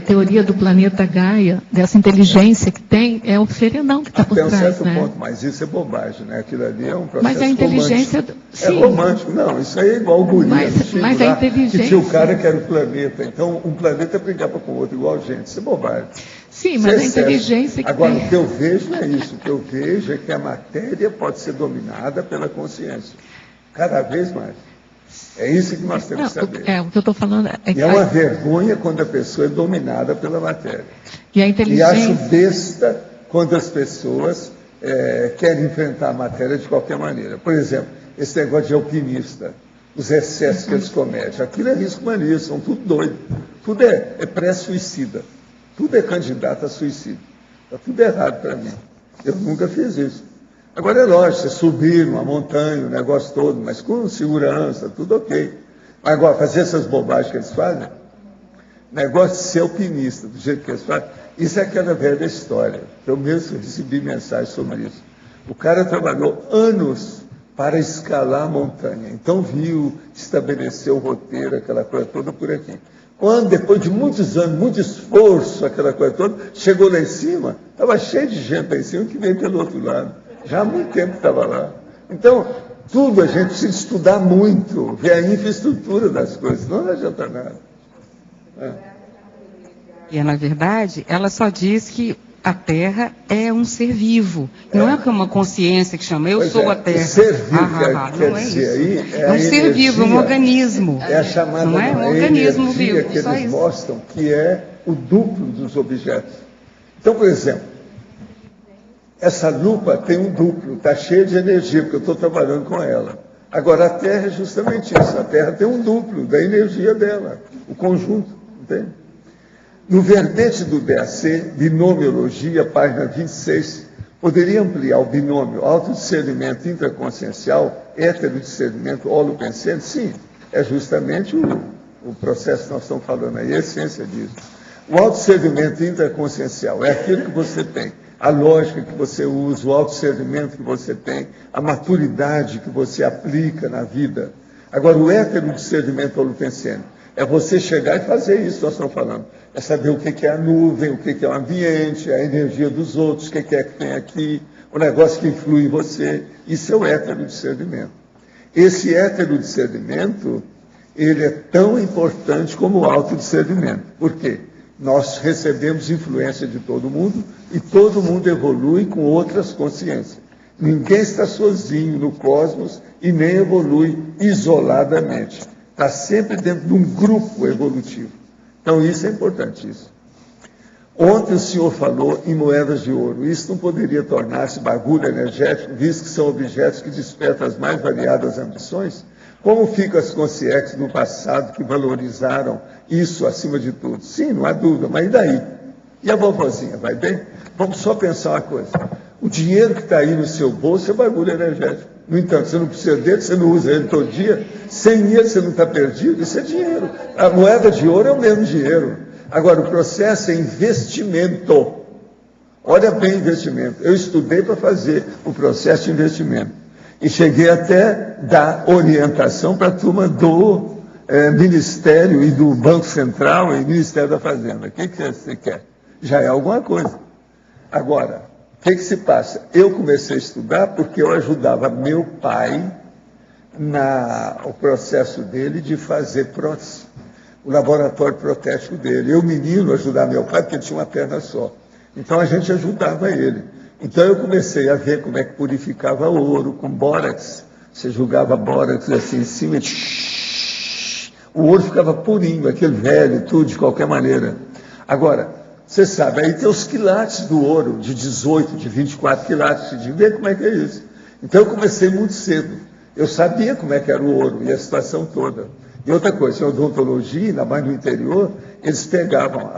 teoria do planeta Gaia, dessa inteligência que tem, é o serenão que está por trás, até um certo né? ponto, mas isso é bobagem, né? Aquilo ali é um processo Mas a inteligência... romântico. Sim. É romântico. Não, isso aí é igual o guri. Mas a inteligência... Que tinha o cara que era o planeta. Então, um planeta brigava com o outro, igual a gente. Isso é bobagem. Sim, mas a inteligência que Agora, tem... o que eu vejo não é isso. O que eu vejo é que a matéria pode ser dominada pela consciência. Cada vez mais. É isso que nós temos que saber. O que eu estou falando é que... E é uma vergonha quando a pessoa é dominada pela matéria. E a inteligência... E acho besta quando as pessoas querem enfrentar a matéria de qualquer maneira. Por exemplo, esse negócio de alpinista, os excessos que eles cometem. Aquilo é risco maníaco, são tudo doido. Tudo é pré-suicida. Tudo é candidato a suicídio. Está tudo errado para mim. Eu nunca fiz isso. Agora é lógico, você subir uma montanha, o negócio todo, mas com segurança, tudo ok. Agora, fazer essas bobagens que eles fazem, negócio de ser alpinista, do jeito que eles fazem, isso é aquela velha história. Eu mesmo recebi mensagem sobre isso. O cara trabalhou anos para escalar a montanha, então viu, estabeleceu o roteiro, aquela coisa toda por aqui. Quando, depois de muitos anos, muito esforço, aquela coisa toda, chegou lá em cima, estava cheio de gente lá em cima que veio pelo outro lado. Já há muito tempo estava lá. Então, tudo a gente precisa estudar muito, ver a infraestrutura das coisas, não adianta nada. E, na verdade, ela só diz que a Terra é um ser vivo. Não é uma consciência que chama, eu sou a Terra. Ser vivo, quer não é dizer, isso. aí É um ser vivo, um organismo. É a chamada não é? Um organismo vivo. Que eles mostram que é o duplo dos objetos. Então, por exemplo, essa lupa tem um duplo, está cheia de energia, porque eu estou trabalhando com ela. Agora, a Terra é justamente isso. A Terra tem um duplo da energia dela, o conjunto, entende? No verbete do DAC, binomiologia, página 26, poderia ampliar o binômio autodiscernimento intraconsciencial, heterodiscernimento holopensente? Sim, é justamente o processo que nós estamos falando aí, a essência disso. O autodiscernimento intraconsciencial é aquilo que você tem, a lógica que você usa, o autodiscernimento que você tem, a maturidade que você aplica na vida. Agora, o heterodiscernimento holopensente É você chegar e fazer isso, nós estamos falando. É saber o que é a nuvem, o que é o ambiente, a energia dos outros, o que é que tem aqui, o negócio que influi em você. Isso é o heterodiscernimento. Esse heterodiscernimento, ele é tão importante como o autodiscernimento. Por quê? Nós recebemos influência de todo mundo e todo mundo evolui com outras consciências. Ninguém está sozinho no cosmos e nem evolui isoladamente. Está sempre dentro de um grupo evolutivo. Então, isso é importantíssimo. Ontem o senhor falou em moedas de ouro. Isso não poderia tornar-se bagulho energético, visto que são objetos que despertam as mais variadas ambições? Como ficam as consciências do passado que valorizaram isso acima de tudo? Sim, não há dúvida, mas e daí? E a vovozinha, vai bem? Vamos só pensar uma coisa. O dinheiro que está aí no seu bolso é bagulho energético. No entanto, você não precisa dele, você não usa ele todo dia. Sem ele você não está perdido, isso é dinheiro. A moeda de ouro é o mesmo dinheiro. Agora, o processo é investimento. Olha bem investimento. Eu estudei para fazer o processo de investimento. E cheguei até dar orientação para a turma do Ministério e do Banco Central e Ministério da Fazenda. O que você quer? Já é alguma coisa. Agora, o que se passa? Eu comecei a estudar porque eu ajudava meu pai no processo dele de fazer prótese, o laboratório protético dele. Eu, menino, ajudava meu pai porque ele tinha uma perna só. Então, a gente ajudava ele. Então, eu comecei a ver como é que purificava ouro com bórax. Você jogava bórax assim em cima e o ouro ficava purinho, aquele velho, tudo, de qualquer maneira. Agora, você sabe, aí tem os quilates do ouro, de 18, de 24 quilates, de ver como é que é isso. Então, eu comecei muito cedo. Eu sabia como é que era o ouro e a situação toda. E outra coisa, em odontologia, ainda mais no interior, eles pegavam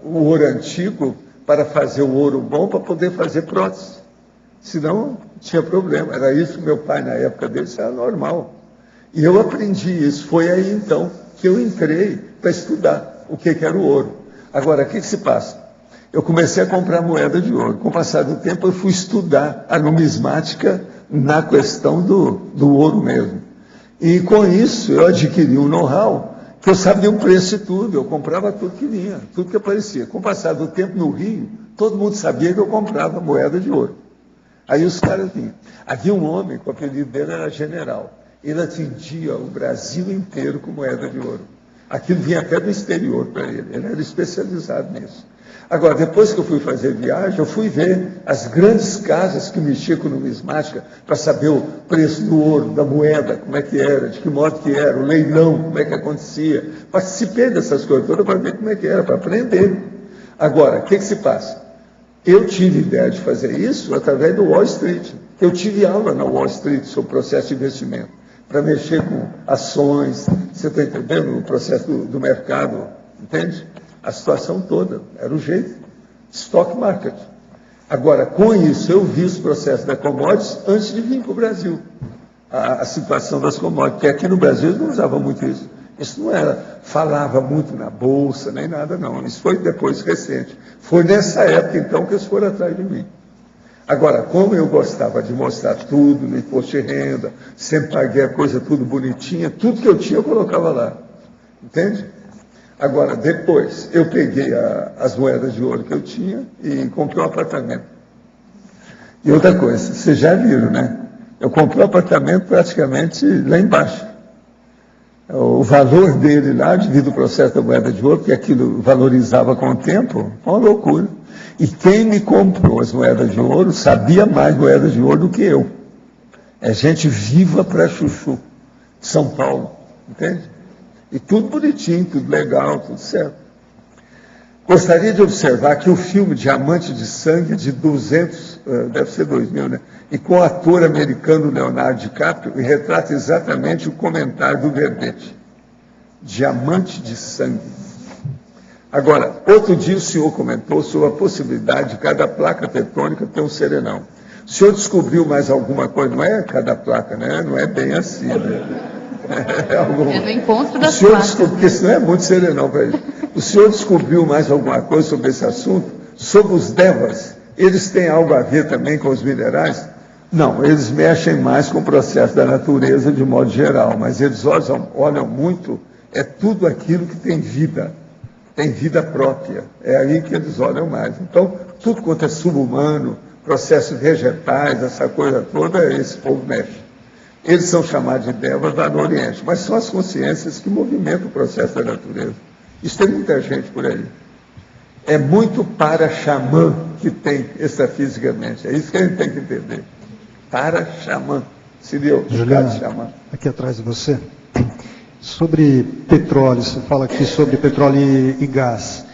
o ouro antigo para fazer o ouro bom para poder fazer prótese. Senão, tinha problema. Era isso que meu pai, na época dele, isso era normal. E eu aprendi isso. Foi aí, então, que eu entrei para estudar o que era o ouro. Agora, o que se passa? Eu comecei a comprar moeda de ouro. Com o passar do tempo, eu fui estudar a numismática na questão do ouro mesmo. E com isso, eu adquiri um know-how que eu sabia o preço e tudo. Eu comprava tudo que vinha, tudo que aparecia. Com o passar do tempo, no Rio, todo mundo sabia que eu comprava moeda de ouro. Aí os caras vinham. Havia um homem, que o apelido dele era General. Ele atendia o Brasil inteiro com moeda de ouro. Aquilo vinha até do exterior para ele. Ele era especializado nisso. Agora, depois que eu fui fazer viagem, eu fui ver as grandes casas que mexiam com numismática para saber o preço do ouro, da moeda, como é que era, de que modo que era, o leilão, como é que acontecia. Participei dessas coisas todas para ver como é que era, para aprender. Agora, o que se passa? Eu tive ideia de fazer isso através do Wall Street. Eu tive aula na Wall Street sobre o processo de investimento, para mexer com ações, você está entendendo? O processo do mercado, entende? A situação toda, era o jeito. Stock market. Agora, com isso, eu vi os processos da commodities antes de vir para o Brasil. A situação das commodities, porque aqui no Brasil eles não usavam muito isso. Isso não era, falava muito na Bolsa, nem nada, não. Isso foi depois recente. Foi nessa época, então, que eles foram atrás de mim. Agora, como eu gostava de mostrar tudo no imposto de renda, sempre paguei a coisa tudo bonitinha, tudo que eu tinha eu colocava lá. Entende? Agora, depois, eu peguei as moedas de ouro que eu tinha e comprei um apartamento. E outra coisa, vocês já viram, né? Eu comprei um apartamento praticamente lá embaixo. O valor dele lá, devido ao processo da moeda de ouro, porque aquilo valorizava com o tempo, foi uma loucura. E quem me comprou as moedas de ouro sabia mais moedas de ouro do que eu. É gente viva para chuchu, de São Paulo, entende? E tudo bonitinho, tudo legal, tudo certo. Gostaria de observar que o filme Diamante de Sangue, de 200, deve ser 2000, né? E com o ator americano Leonardo DiCaprio, e retrata exatamente o comentário do verbete. Diamante de Sangue. Agora, outro dia o senhor comentou sobre a possibilidade de cada placa tectônica ter um serenão. O senhor descobriu mais alguma coisa? Não é cada placa, né? Não é bem assim, né? É do encontro das placas. Porque isso não é muito serenão para ele. O senhor descobriu mais alguma coisa sobre esse assunto? Sobre os devas? Eles têm algo a ver também com os minerais? Não, eles mexem mais com o processo da natureza de modo geral, mas eles olham muito é tudo aquilo que tem vida própria. É aí que eles olham mais. Então, tudo quanto é subhumano, processos vegetais, essa coisa toda, esse povo mexe. Eles são chamados de devas lá no Oriente, mas são as consciências que movimentam o processo da natureza. Isso tem muita gente por aí. É muito para-xamã que tem extrafisicamente. É isso que a gente tem que entender. Para-xamã. Seria o Juliana, xamã. aqui atrás de você. Sobre petróleo, você fala aqui sobre petróleo e gás.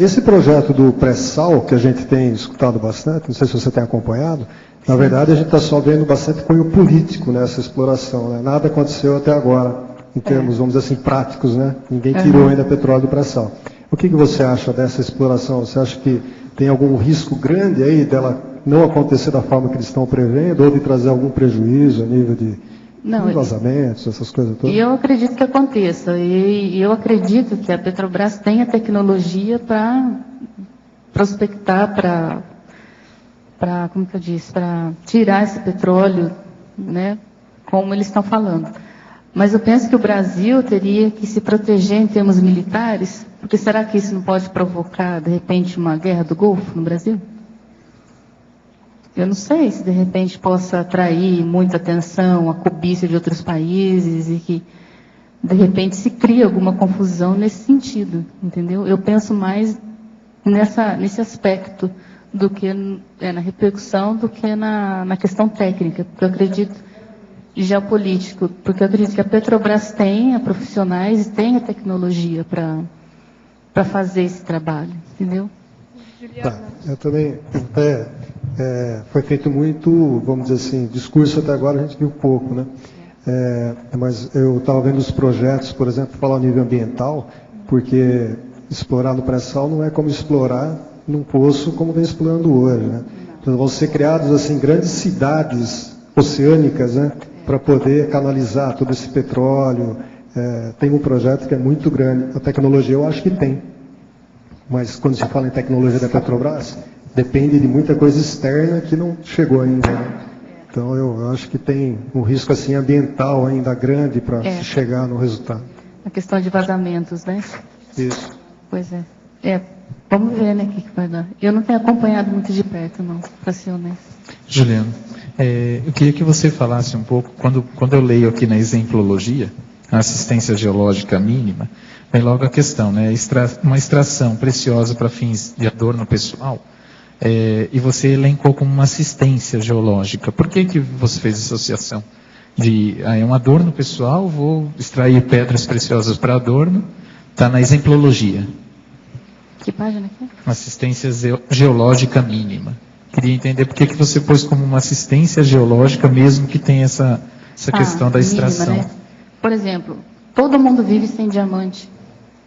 Esse projeto do pré-sal, que a gente tem escutado bastante, não sei se você tem acompanhado, na verdade a gente está só vendo bastante cunho político nessa exploração, né? Nada aconteceu até agora, em termos, vamos dizer assim, práticos, né? Ninguém tirou ainda petróleo do pré-sal. O que você acha dessa exploração? Você acha que tem algum risco grande aí dela não acontecer da forma que eles estão prevendo, ou de trazer algum prejuízo a nível de vazamentos, essas coisas todas? E eu acredito que aconteça. E eu acredito que a Petrobras tem a tecnologia para prospectar, como que eu disse, para tirar esse petróleo, né, como eles estão falando. Mas eu penso que o Brasil teria que se proteger em termos militares, porque será que isso não pode provocar, de repente, uma guerra do Golfo no Brasil? Eu não sei se de repente possa atrair muita atenção, a cobiça de outros países e que de repente se cria alguma confusão nesse sentido, entendeu? Eu penso mais nesse aspecto do que na repercussão do que na questão técnica, porque eu acredito geopolítico, porque eu acredito que a Petrobras tem profissionais e tem a tecnologia para fazer esse trabalho, entendeu? Tá, eu também foi feito muito, vamos dizer assim, discurso até agora a gente viu pouco, né? Mas eu estava vendo os projetos, por exemplo, falar ao nível ambiental, porque explorar no pré-sal não é como explorar num poço como vem explorando hoje, né? Então vão ser criadas assim grandes cidades oceânicas, né? Para poder canalizar todo esse petróleo. Tem um projeto que é muito grande. A tecnologia eu acho que tem. Mas quando se fala em tecnologia da Petrobras, depende de muita coisa externa que não chegou ainda, né? Então eu acho que tem um risco assim ambiental ainda grande para se chegar no resultado. A questão de vazamentos, né? Isso. Pois é. Vamos ver, né, o que vai dar. Eu não tenho acompanhado muito de perto, não, para ser honesto. Juliano, eu queria que você falasse um pouco, quando eu leio aqui na exemplologia, a assistência geológica mínima, vem logo a questão, né? Uma extração preciosa para fins de adorno pessoal, e você elencou como uma assistência geológica. Por que você fez associação? É um adorno pessoal, vou extrair pedras preciosas para adorno, está na exemplologia. Que página aqui? Assistência geológica mínima. Queria entender por que você pôs como uma assistência geológica, mesmo que tenha essa questão da extração. Mínima, né? Por exemplo, todo mundo vive sem diamante.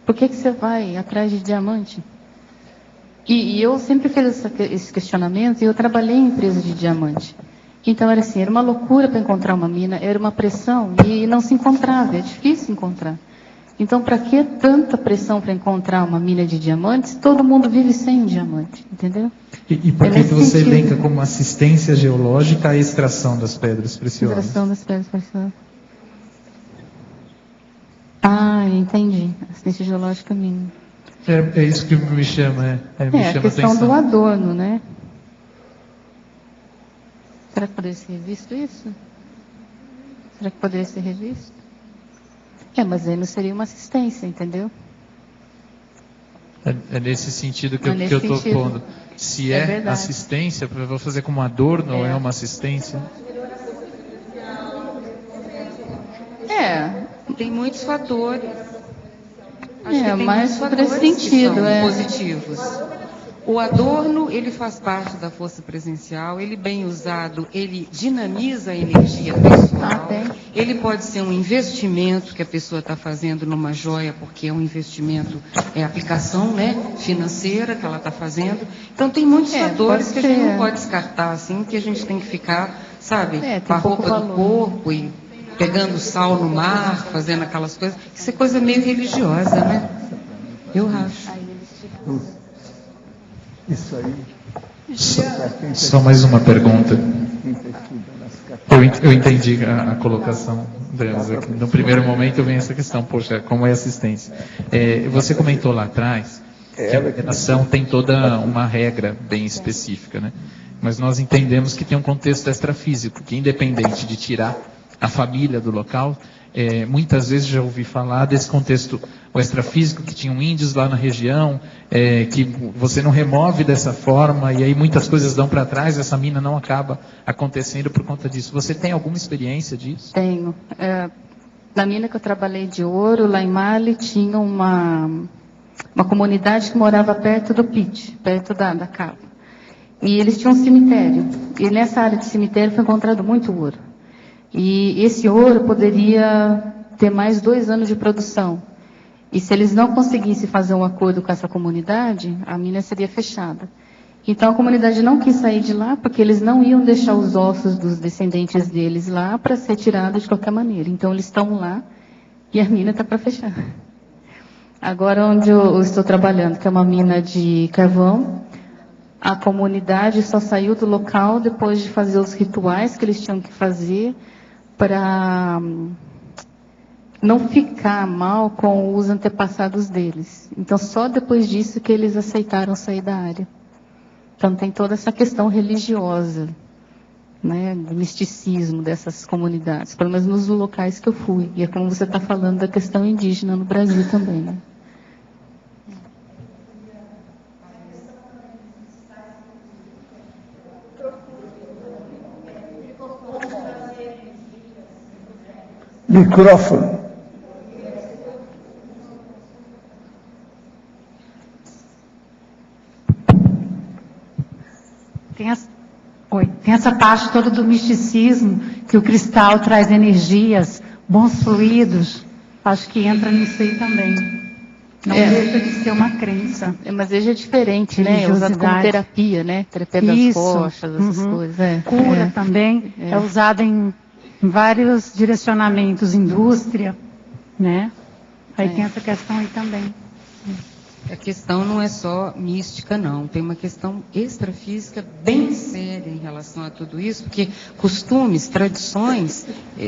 Por que você vai atrás de diamante? E eu sempre fiz esse questionamento, e eu trabalhei em empresa de diamante. Então era assim, era uma loucura para encontrar uma mina, era uma pressão, e não se encontrava, é difícil encontrar. Então, para que tanta pressão para encontrar uma mina de diamantes? Todo mundo vive sem diamante, entendeu? E por que você elenca como assistência geológica a extração das pedras preciosas? Extração das pedras preciosas. Entendi. Assistência geológica mínima. É isso que me chama, me chama a questão atenção. do adorno, né? Será que poderia ser revisto isso? Será que poderia ser revisto? Mas aí não seria uma assistência, entendeu? É nesse sentido que eu estou pondo. Se é assistência, vou fazer como adorno ou é uma assistência? Tem muitos fatores. Acho que tem mas muitos fatores por esse sentido, que são positivos. O adorno, ele faz parte da força presencial, ele bem usado, ele dinamiza a energia pessoal, ele pode ser um investimento que a pessoa está fazendo numa joia, porque é um investimento, aplicação, né, financeira que ela está fazendo. Então tem muitos fatores que a gente não pode descartar, assim, que a gente tem que ficar, sabe, com a roupa do corpo e pegando sal no mar, fazendo aquelas coisas. Isso é coisa meio religiosa, né? Eu acho. Isso aí. Só mais uma pergunta. Eu entendi a colocação No primeiro momento vem essa questão, poxa, como é assistência? Você comentou lá atrás que a mineração tem toda uma regra bem específica, né? Mas nós entendemos que tem um contexto extrafísico, que independente de tirar a família do local, muitas vezes já ouvi falar desse contexto extrafísico, que tinham índios lá na região, que você não remove dessa forma, e aí muitas coisas dão para trás, essa mina não acaba acontecendo por conta disso. Você tem alguma experiência disso? Tenho. Na mina que eu trabalhei de ouro, lá em Mali, tinha uma comunidade que morava perto do pit, perto da cava. E eles tinham um cemitério. E nessa área de cemitério foi encontrado muito ouro. E esse ouro poderia ter mais 2 anos de produção. E se eles não conseguissem fazer um acordo com essa comunidade, a mina seria fechada. Então a comunidade não quis sair de lá, porque eles não iam deixar os ossos dos descendentes deles lá para ser tirados de qualquer maneira. Então eles estão lá e a mina está para fechar. Agora onde eu estou trabalhando, que é uma mina de carvão, a comunidade só saiu do local depois de fazer os rituais que eles tinham que fazer para não ficar mal com os antepassados deles. Então, só depois disso que eles aceitaram sair da área. Então, tem toda essa questão religiosa, né, do misticismo dessas comunidades, pelo menos nos locais que eu fui. E é como você está falando da questão indígena no Brasil também, né? Microfone. Tem essa parte toda do misticismo, que o cristal traz energias, bons fluidos. Acho que entra nisso aí também. Não deixa de ser uma crença. Mas hoje é diferente, né? É usado como terapia, né? Terapia das rochas, essas coisas. Cura também. É usado em vários direcionamentos, indústria, né? Aí tem essa questão aí também. A questão não é só mística, não. Tem uma questão extrafísica bem séria em relação a tudo isso, porque costumes, tradições,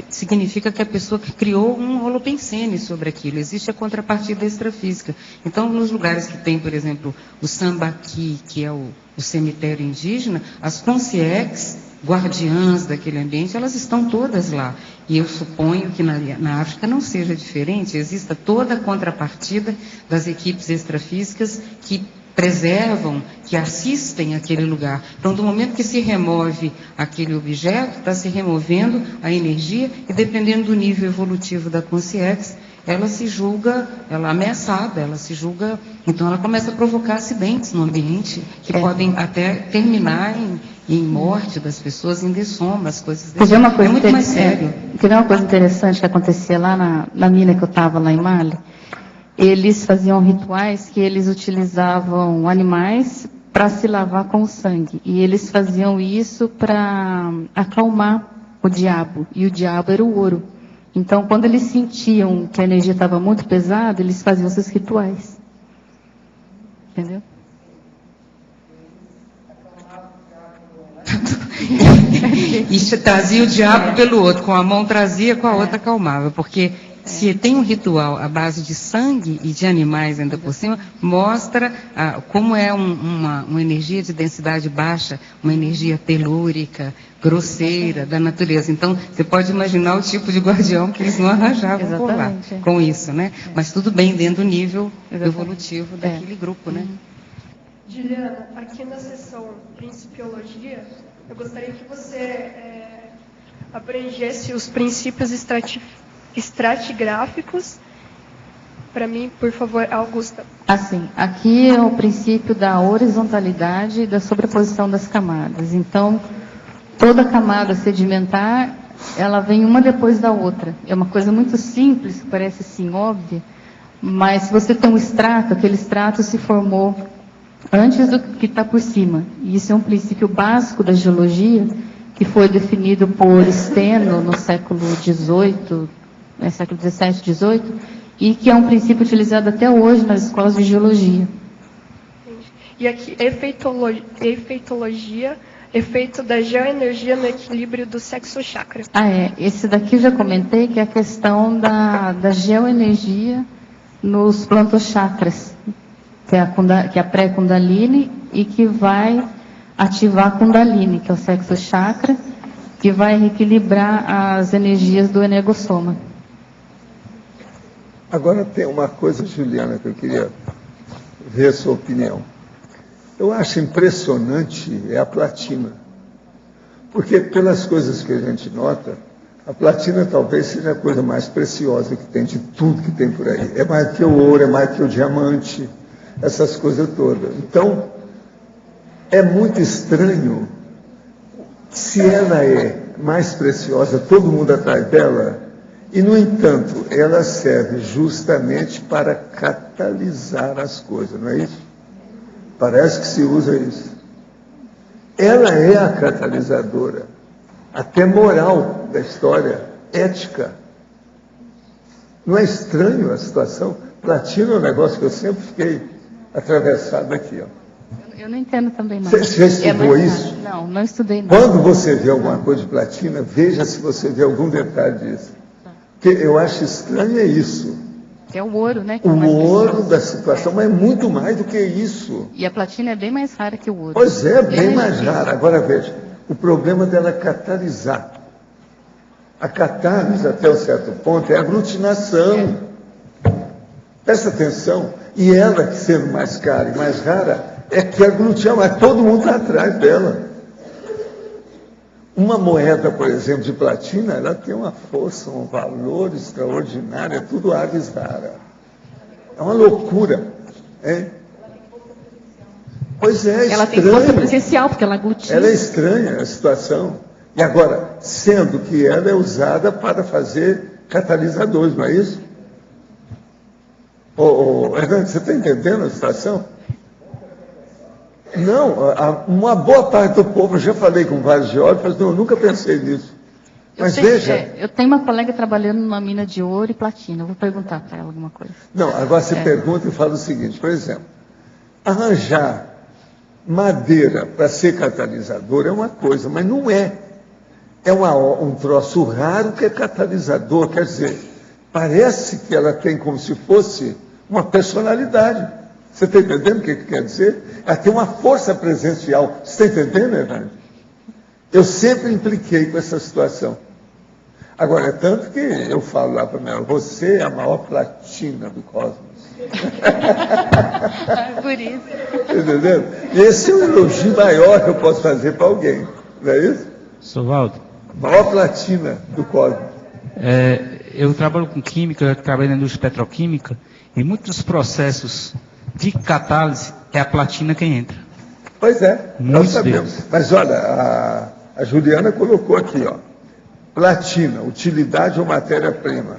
significa que a pessoa que criou um holopensene sobre aquilo. Existe a contrapartida extrafísica. Então, nos lugares que tem, por exemplo, o sambaqui, que é o cemitério indígena, as consciex, guardiãs daquele ambiente, elas estão todas lá. E eu suponho que na África não seja diferente, exista toda a contrapartida das equipes extrafísicas que preservam, que assistem aquele lugar. Então, do momento que se remove aquele objeto, está se removendo a energia, e dependendo do nível evolutivo da consciência, ela se julga, ela é ameaçada, ela se julga, então ela começa a provocar acidentes no ambiente, que podem até terminar em morte das pessoas, em dessombras, coisas desse tipo. É muito mais sério. Quer ver uma coisa interessante que acontecia lá na mina que eu estava lá em Mali? Eles faziam rituais que eles utilizavam animais para se lavar com o sangue. E eles faziam isso para acalmar o diabo. E o diabo era o ouro. Então, quando eles sentiam que a energia estava muito pesada, eles faziam esses rituais. Entendeu? E trazia o diabo pelo outro, com a mão trazia, com a outra acalmava, porque se tem um ritual à base de sangue e de animais ainda por cima, mostra como é uma energia de densidade baixa, uma energia telúrica, grosseira da natureza. Então, você pode imaginar o tipo de guardião que eles não arranjavam por lá, com isso, né? Mas tudo bem dentro do nível evolutivo daquele grupo, né? Juliana, aqui na seção Principiologia, eu gostaria que você abrangesse os princípios estratigráficos. Para mim, por favor, Augusta. Assim, aqui é o princípio da horizontalidade e da sobreposição das camadas. Então, toda camada sedimentar, ela vem uma depois da outra. É uma coisa muito simples, que parece assim óbvia, mas se você tem um extrato, aquele extrato se formou antes do que está por cima. E isso é um princípio básico da geologia, que foi definido por Steno no século XVIII, século XVII, XVIII, e que é um princípio utilizado até hoje nas escolas de geologia. E aqui, efeitologia efeito da geoenergia no equilíbrio do sexo chakra. Esse daqui eu já comentei, que é a questão da geoenergia nos plantochakras, que é a pré-kundalini e que vai ativar a kundalini, que é o sexo chakra, que vai reequilibrar as energias do energossoma. Agora tem uma coisa, Juliana, que eu queria ver a sua opinião. Eu acho impressionante a platina. Porque pelas coisas que a gente nota, a platina talvez seja a coisa mais preciosa que tem de tudo que tem por aí. É mais que o ouro, é mais que o diamante, essas coisas todas. Então, é muito estranho, se ela é mais preciosa, todo mundo atrás dela, e, no entanto, ela serve justamente para catalisar as coisas, não é isso? Parece que se usa isso. Ela é a catalisadora, até moral da história, ética. Não é estranho a situação? Platina é um negócio que eu sempre fiquei atravessado aqui, ó. Eu não entendo também, não. Você já estudou isso? Não, não estudei, não. Quando você vê alguma coisa de platina, veja se você vê algum detalhe disso. Porque eu acho estranho é isso. É o ouro, né? O ouro da situação, mas é muito mais do que isso. E a platina é bem mais rara que o ouro. Pois é, bem mais rara. Agora veja, o problema dela é catalisar. A catálise, até um certo ponto, é a aglutinação. Presta atenção. E ela, que sendo mais cara e mais rara, é que aglutina, mas todo mundo está atrás dela. Uma moeda, por exemplo, de platina, ela tem uma força, um valor extraordinário, é tudo aves rara. É uma loucura. Hein? Pois é, ela tem força presencial, porque ela aglutina. Ela é estranha a situação. E agora, sendo que ela é usada para fazer catalisadores, não é isso? Hernando, você está entendendo a situação? Não, uma boa parte do povo, eu já falei com vários geólogos, não, eu nunca pensei nisso. Mas veja... eu tenho uma colega trabalhando numa mina de ouro e platina, eu vou perguntar para ela alguma coisa. Não, agora você pergunta e fala o seguinte, por exemplo, arranjar madeira para ser catalisador é uma coisa, mas não é. É um troço raro que é catalisador, quer dizer, parece que ela tem como se fosse uma personalidade. Você está entendendo o que quer dizer? Ela tem uma força presencial. Você está entendendo, Hernando? Eu sempre impliquei com essa situação. Agora, é tanto que eu falo lá para ela, você é a maior platina do cosmos. Por isso. Entendeu? Esse é o elogio maior que eu posso fazer para alguém. Não é isso? Sovaldo. Maior platina do cosmos. Eu trabalho com química, eu trabalho na indústria petroquímica, e muitos processos de catálise é a platina quem entra. Pois é, nós sabemos. Mas olha, a Juliana colocou aqui, ó, platina, utilidade ou matéria-prima,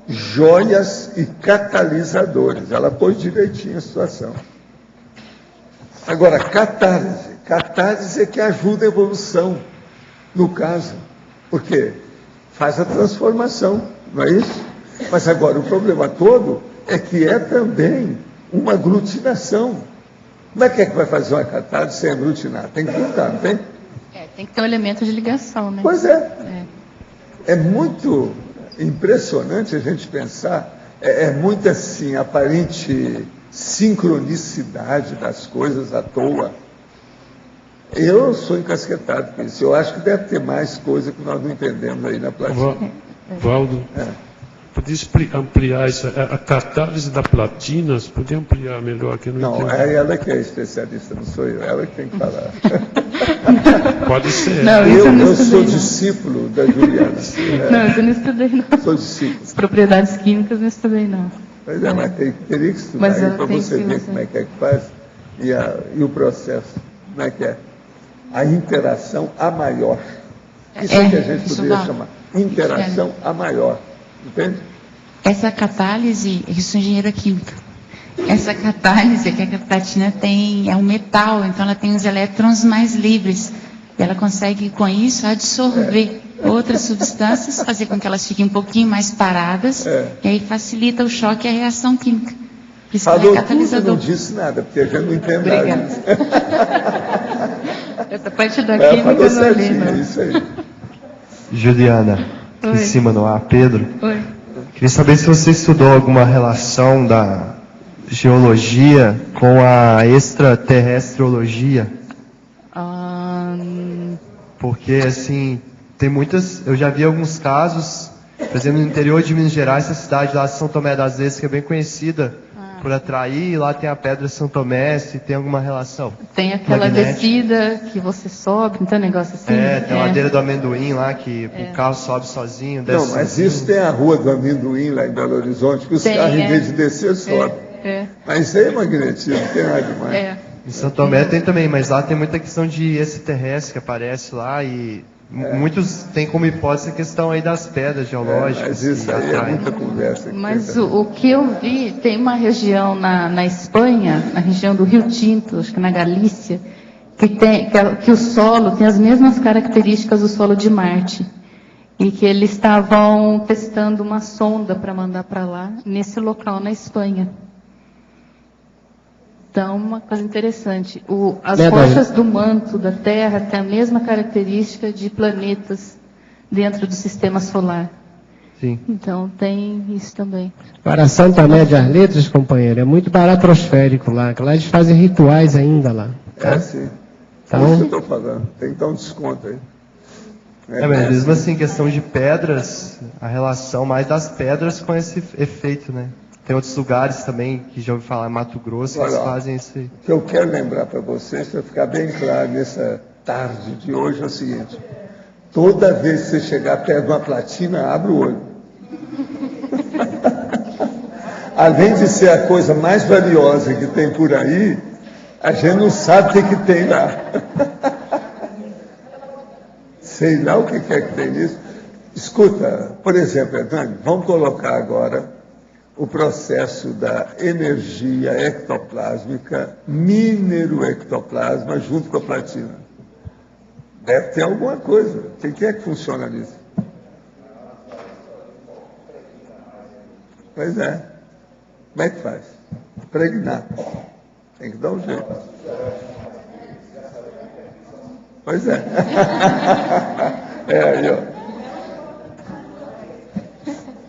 joias e catalisadores. Ela pôs direitinho a situação. Agora, catálise é que ajuda a evolução, no caso, porque faz a transformação, não é isso? Mas agora o problema todo é que é também uma aglutinação. Como é que vai fazer uma catálise sem aglutinar? Tem que juntar, não tem? Tem que ter um elemento de ligação, né? Pois é. É muito impressionante a gente pensar, é muito assim, aparente sincronicidade das coisas à toa. Eu sou encasquetado com isso. Eu acho que deve ter mais coisa que nós não entendemos aí na platina. Valdo, podia ampliar isso, a catálise da platina, você podia ampliar melhor aqui? Não, é ela que é especialista, não sou eu, ela que tem que falar. Pode ser. Não, eu sou discípulo da Juliana. Não, isso eu não estudei, não. Sou discípulo. As propriedades químicas não estudei, não. Pois é, mas teria que estudar para você ver como é que faz e o processo, como é que é. A interação a maior. Isso é que a gente poderia chamar. Interação a maior. Entende? Essa catálise, eu sou engenheira química. Essa catálise que a platina tem é um metal, então ela tem os elétrons mais livres. E ela consegue, com isso, absorver outras substâncias, fazer com que elas fiquem um pouquinho mais paradas, e aí facilita o choque e a reação química. Por isso Falou é catalisador. tudo, não disse nada, porque a gente não entende nada. Essa parte da química eu não li, não. É isso aí. Juliana, em cima no ar, Pedro. Oi. Queria saber se você estudou alguma relação da geologia com a extraterrestriologia. Porque, assim, tem muitas... Eu já vi alguns casos, por exemplo, no interior de Minas Gerais, essa cidade lá, São Tomé das Letras, que é bem conhecida por atrair, e lá tem a Pedra São Tomé, se tem alguma relação. Tem aquela descida que você sobe, não tem um negócio assim? Tem a ladeira do amendoim lá, que o carro sobe sozinho, desce Não, mas sozinho. isso tem a Rua do Amendoim lá em Belo Horizonte, que os carros, em vez de descer, sobem. Mas isso aí é magnetismo, não tem nada demais. Em São Tomé tem também, mas lá tem muita questão de extraterrestre que aparece lá e muitos têm como hipótese a questão aí das pedras geológicas. Mas isso aí é muita conversa. Mas o que eu vi, tem uma região na Espanha, na região do Rio Tinto, acho que na Galícia, que o solo tem as mesmas características do solo de Marte. E que eles estavam testando uma sonda para mandar para lá, nesse local na Espanha. Então, uma coisa interessante. As rochas do manto da Terra têm a mesma característica de planetas dentro do sistema solar. Sim. Então, tem isso também. Para São Tomé das Letras, companheiro, é muito baratrosférico lá, que lá eles fazem rituais ainda lá. Tá? Sim. Então, é isso que eu estou falando. Tem que dar um desconto aí. Mas mesmo assim, questão de pedras, a relação mais das pedras com esse efeito, né? Tem outros lugares também, que já ouvi falar, Mato Grosso, que eles fazem isso aí. O que eu quero lembrar para vocês, para ficar bem claro nessa tarde de hoje, é o seguinte: toda vez que você chegar perto de uma platina, abre o olho. Além de ser a coisa mais valiosa que tem por aí, a gente não sabe o que tem lá. Sei lá o que é que tem nisso. Escuta, por exemplo, Hernani, vamos colocar agora o processo da energia ectoplásmica, minero-ectoplasma, junto com a platina. Deve ter alguma coisa. O que é que funciona nisso? Pois é. Como é que faz? Impregnar. Tem que dar um jeito. Pois é. Aí, ó.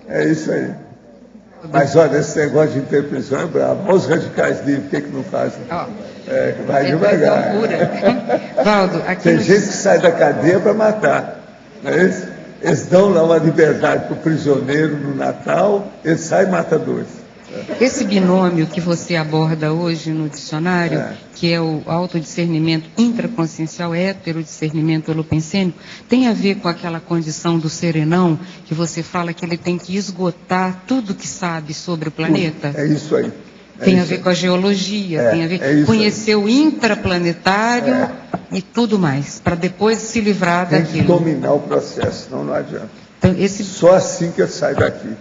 É isso aí. Mas olha, esse negócio de interpretação é bravo. Os radicais livres, por que não fazem? Vai devagar. Valdo, aqui tem gente que sai da cadeia para matar. Não é isso? Eles dão lá uma liberdade para o prisioneiro no Natal, ele sai e mata dois. Esse binômio que você aborda hoje no dicionário, que é o autodiscernimento intraconsciencial, heterodiscernimento holopensênico, tem a ver com aquela condição do serenão, que você fala que ele tem que esgotar tudo que sabe sobre o planeta? É isso aí. Tem a ver com a geologia, tem a ver com conhecer o intraplanetário e tudo mais, para depois se livrar daquilo. Tem que dominar o processo, senão não adianta. Então, só assim que eu saio daqui.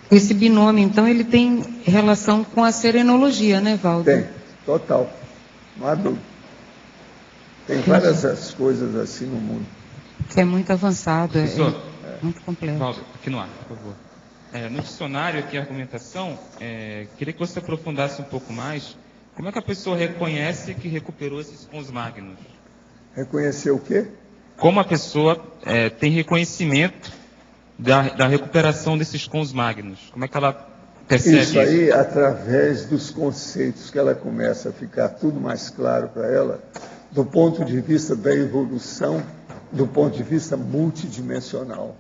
Esse binômio, então, ele tem relação com a serenologia, né, Valdo? Tem, total. Não há dúvida. Tem várias coisas assim no mundo. Que é muito avançado, Professor, muito complexo. Valdo, aqui no ar, por favor. No dicionário aqui, a argumentação, queria que você aprofundasse um pouco mais. Como é que a pessoa reconhece que recuperou esses cons magnos? Reconhecer o quê? Como a pessoa tem reconhecimento da recuperação desses cons magnos? Como é que ela percebe isso? Isso aí, através dos conceitos que ela começa a ficar tudo mais claro para ela, do ponto de vista da evolução, do ponto de vista multidimensional.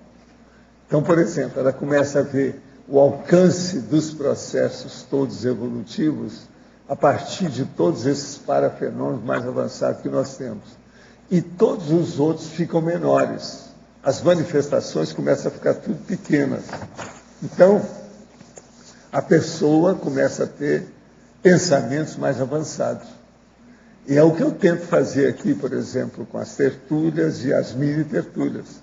Então, por exemplo, ela começa a ver o alcance dos processos todos evolutivos a partir de todos esses parafenômenos mais avançados que nós temos. E todos os outros ficam menores. As manifestações começam a ficar tudo pequenas. Então, a pessoa começa a ter pensamentos mais avançados. E é o que eu tento fazer aqui, por exemplo, com as tertúlias e as mini-tertúlias,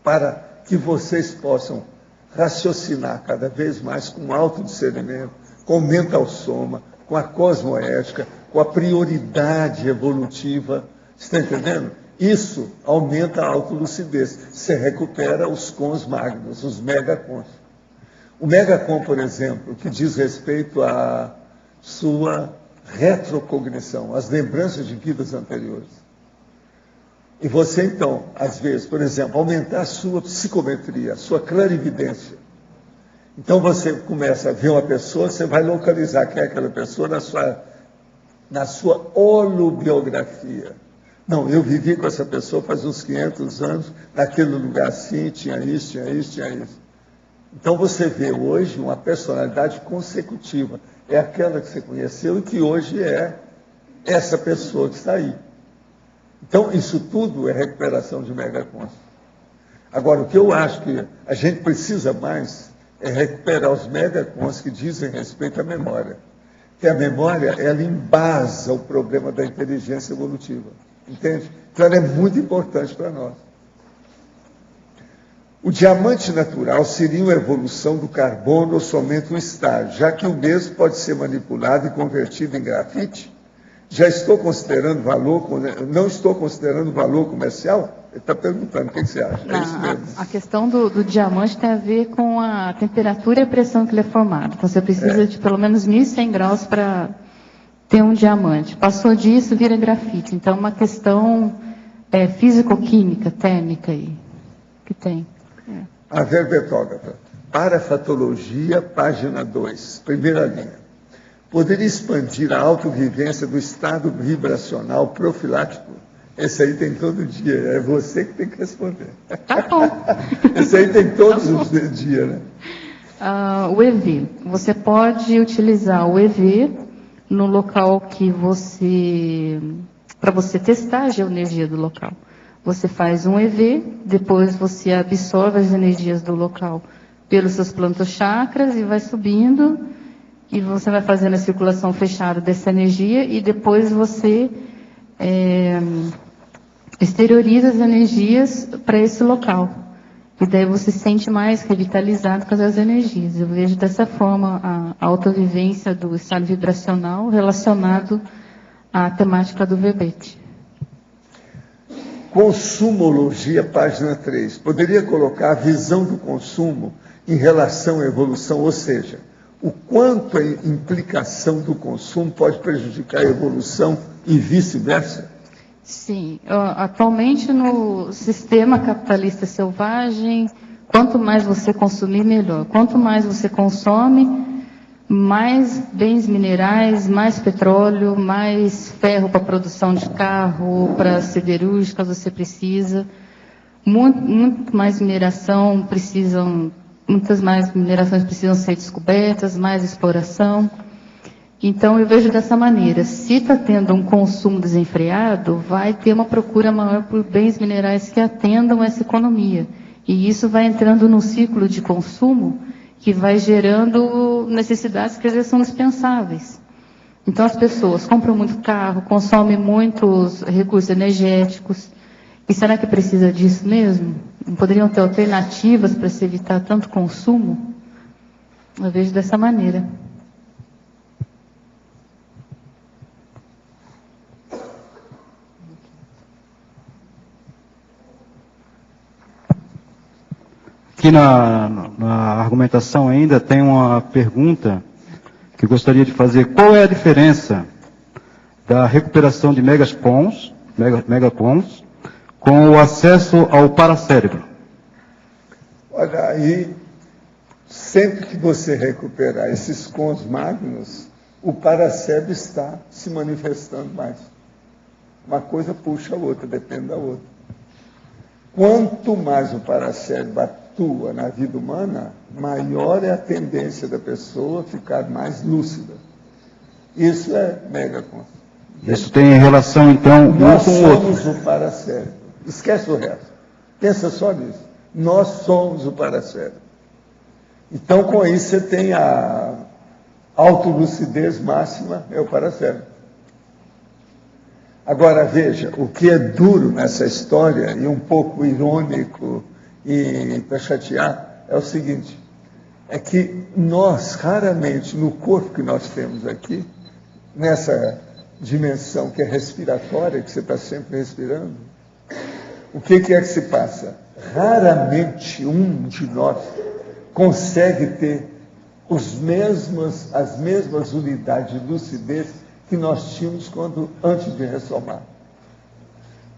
para que vocês possam raciocinar cada vez mais com autodiscernimento, com mental soma, com a cosmoética, com a prioridade evolutiva. Está entendendo? Isso aumenta a autolucidez. Você recupera os cons magnos, os megacons. O megacon, por exemplo, que diz respeito à sua retrocognição, às lembranças de vidas anteriores. E você, então, às vezes, por exemplo, aumentar a sua psicometria, a sua clarividência. Então, você começa a ver uma pessoa, você vai localizar quem é aquela pessoa na sua holobiografia. Não, eu vivi com essa pessoa faz uns 500 anos, naquele lugar assim, tinha isso, tinha isso, tinha isso. Então, você vê hoje uma personalidade consecutiva. É aquela que você conheceu e que hoje é essa pessoa que está aí. Então, isso tudo é recuperação de megaconsciência. Agora, o que eu acho que a gente precisa mais é recuperar os megaconsciências que dizem respeito à memória. Que a memória, ela embasa o problema da inteligência evolutiva. Entende? Então, ela é muito importante para nós. O diamante natural seria uma evolução do carbono ou somente um estágio, já que o mesmo pode ser manipulado e convertido em grafite. Já estou considerando valor, não estou considerando valor comercial? Ele está perguntando, o que você acha? É isso mesmo. A questão do diamante tem a ver com a temperatura e a pressão que ele é formado. Então, você precisa de pelo menos 1.100 graus para ter um diamante. Passou disso, vira grafite. Então, é uma questão físico-química, térmica aí, que tem. A verbetógrafa. Parafatologia, página 2, primeira linha. Poderia expandir a autovivência do estado vibracional profilático? Esse aí tem todo dia, é você que tem que responder. Tá bom. Esse aí tem todos os dias, né? O EV. Você pode utilizar o EV no local que você... para você testar a geoenergia do local. Você faz um EV, depois você absorve as energias do local pelos seus plantas chakras e vai subindo... E você vai fazendo a circulação fechada dessa energia e depois você exterioriza as energias para esse local. E daí você se sente mais revitalizado com as energias. Eu vejo dessa forma a autovivência do estado vibracional relacionado à temática do verbete. Consumologia, página 3. Poderia colocar a visão do consumo em relação à evolução, ou seja, o quanto a implicação do consumo pode prejudicar a evolução e vice-versa? Sim. Atualmente, no sistema capitalista selvagem, quanto mais você consumir, melhor. Quanto mais você consome, mais bens minerais, mais petróleo, mais ferro para produção de carro, para siderúrgicas você precisa. Muito mais mineração muitas mais minerações precisam ser descobertas, mais exploração. Então, eu vejo dessa maneira. Se está tendo um consumo desenfreado, vai ter uma procura maior por bens minerais que atendam essa economia. E isso vai entrando num ciclo de consumo que vai gerando necessidades que às vezes são dispensáveis. Então, as pessoas compram muito carro, consomem muitos recursos energéticos. E será que precisa disso mesmo? Não poderiam ter alternativas para se evitar tanto consumo? Eu vejo dessa maneira. Aqui na argumentação ainda tem uma pergunta que eu gostaria de fazer. Qual é a diferença da recuperação de megacons com o acesso ao paracérebro? Olha, aí, sempre que você recuperar esses cons magnos, o paracérebro está se manifestando mais. Uma coisa puxa a outra, depende da outra. Quanto mais o paracérebro atua na vida humana, maior é a tendência da pessoa ficar mais lúcida. Isso é megaconsciência. Isso tem relação, então, nós com o outro. Nós somos o paracérebro. Esquece o resto. Pensa só nisso. Nós somos o paracérebro. Então, com isso, você tem a autolucidez máxima, é o paracérebro. Agora, veja, o que é duro nessa história, e um pouco irônico, e para chatear, é o seguinte, é que nós, raramente, no corpo que nós temos aqui, nessa dimensão que é respiratória, que você está sempre respirando, o que é que se passa? Raramente um de nós consegue ter as mesmas unidades de lucidez que nós tínhamos antes de ressomar.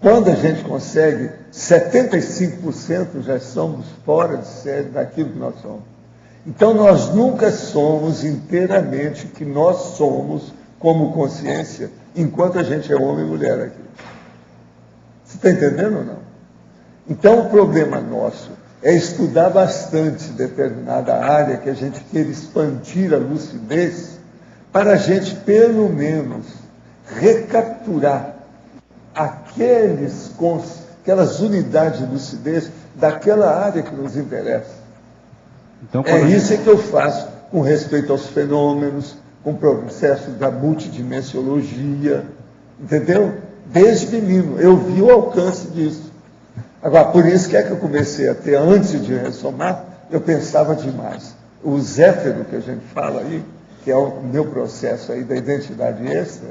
Quando a gente consegue, 75% já somos fora de série daquilo que nós somos. Então, nós nunca somos inteiramente o que nós somos como consciência, enquanto a gente é homem e mulher aqui. Você está entendendo ou não? Então, o problema nosso é estudar bastante determinada área que a gente queira expandir a lucidez para a gente, pelo menos, recapturar aquelas unidades de lucidez daquela área que nos interessa. Então, isso que eu faço com respeito aos fenômenos, com o processo da multidimensiologia, entendeu? Desde menino, eu vi o alcance disso. Agora, por isso que é que eu comecei a ter, antes de ressomar, eu pensava demais. O zéfiro que a gente fala aí, que é o meu processo aí da identidade extra,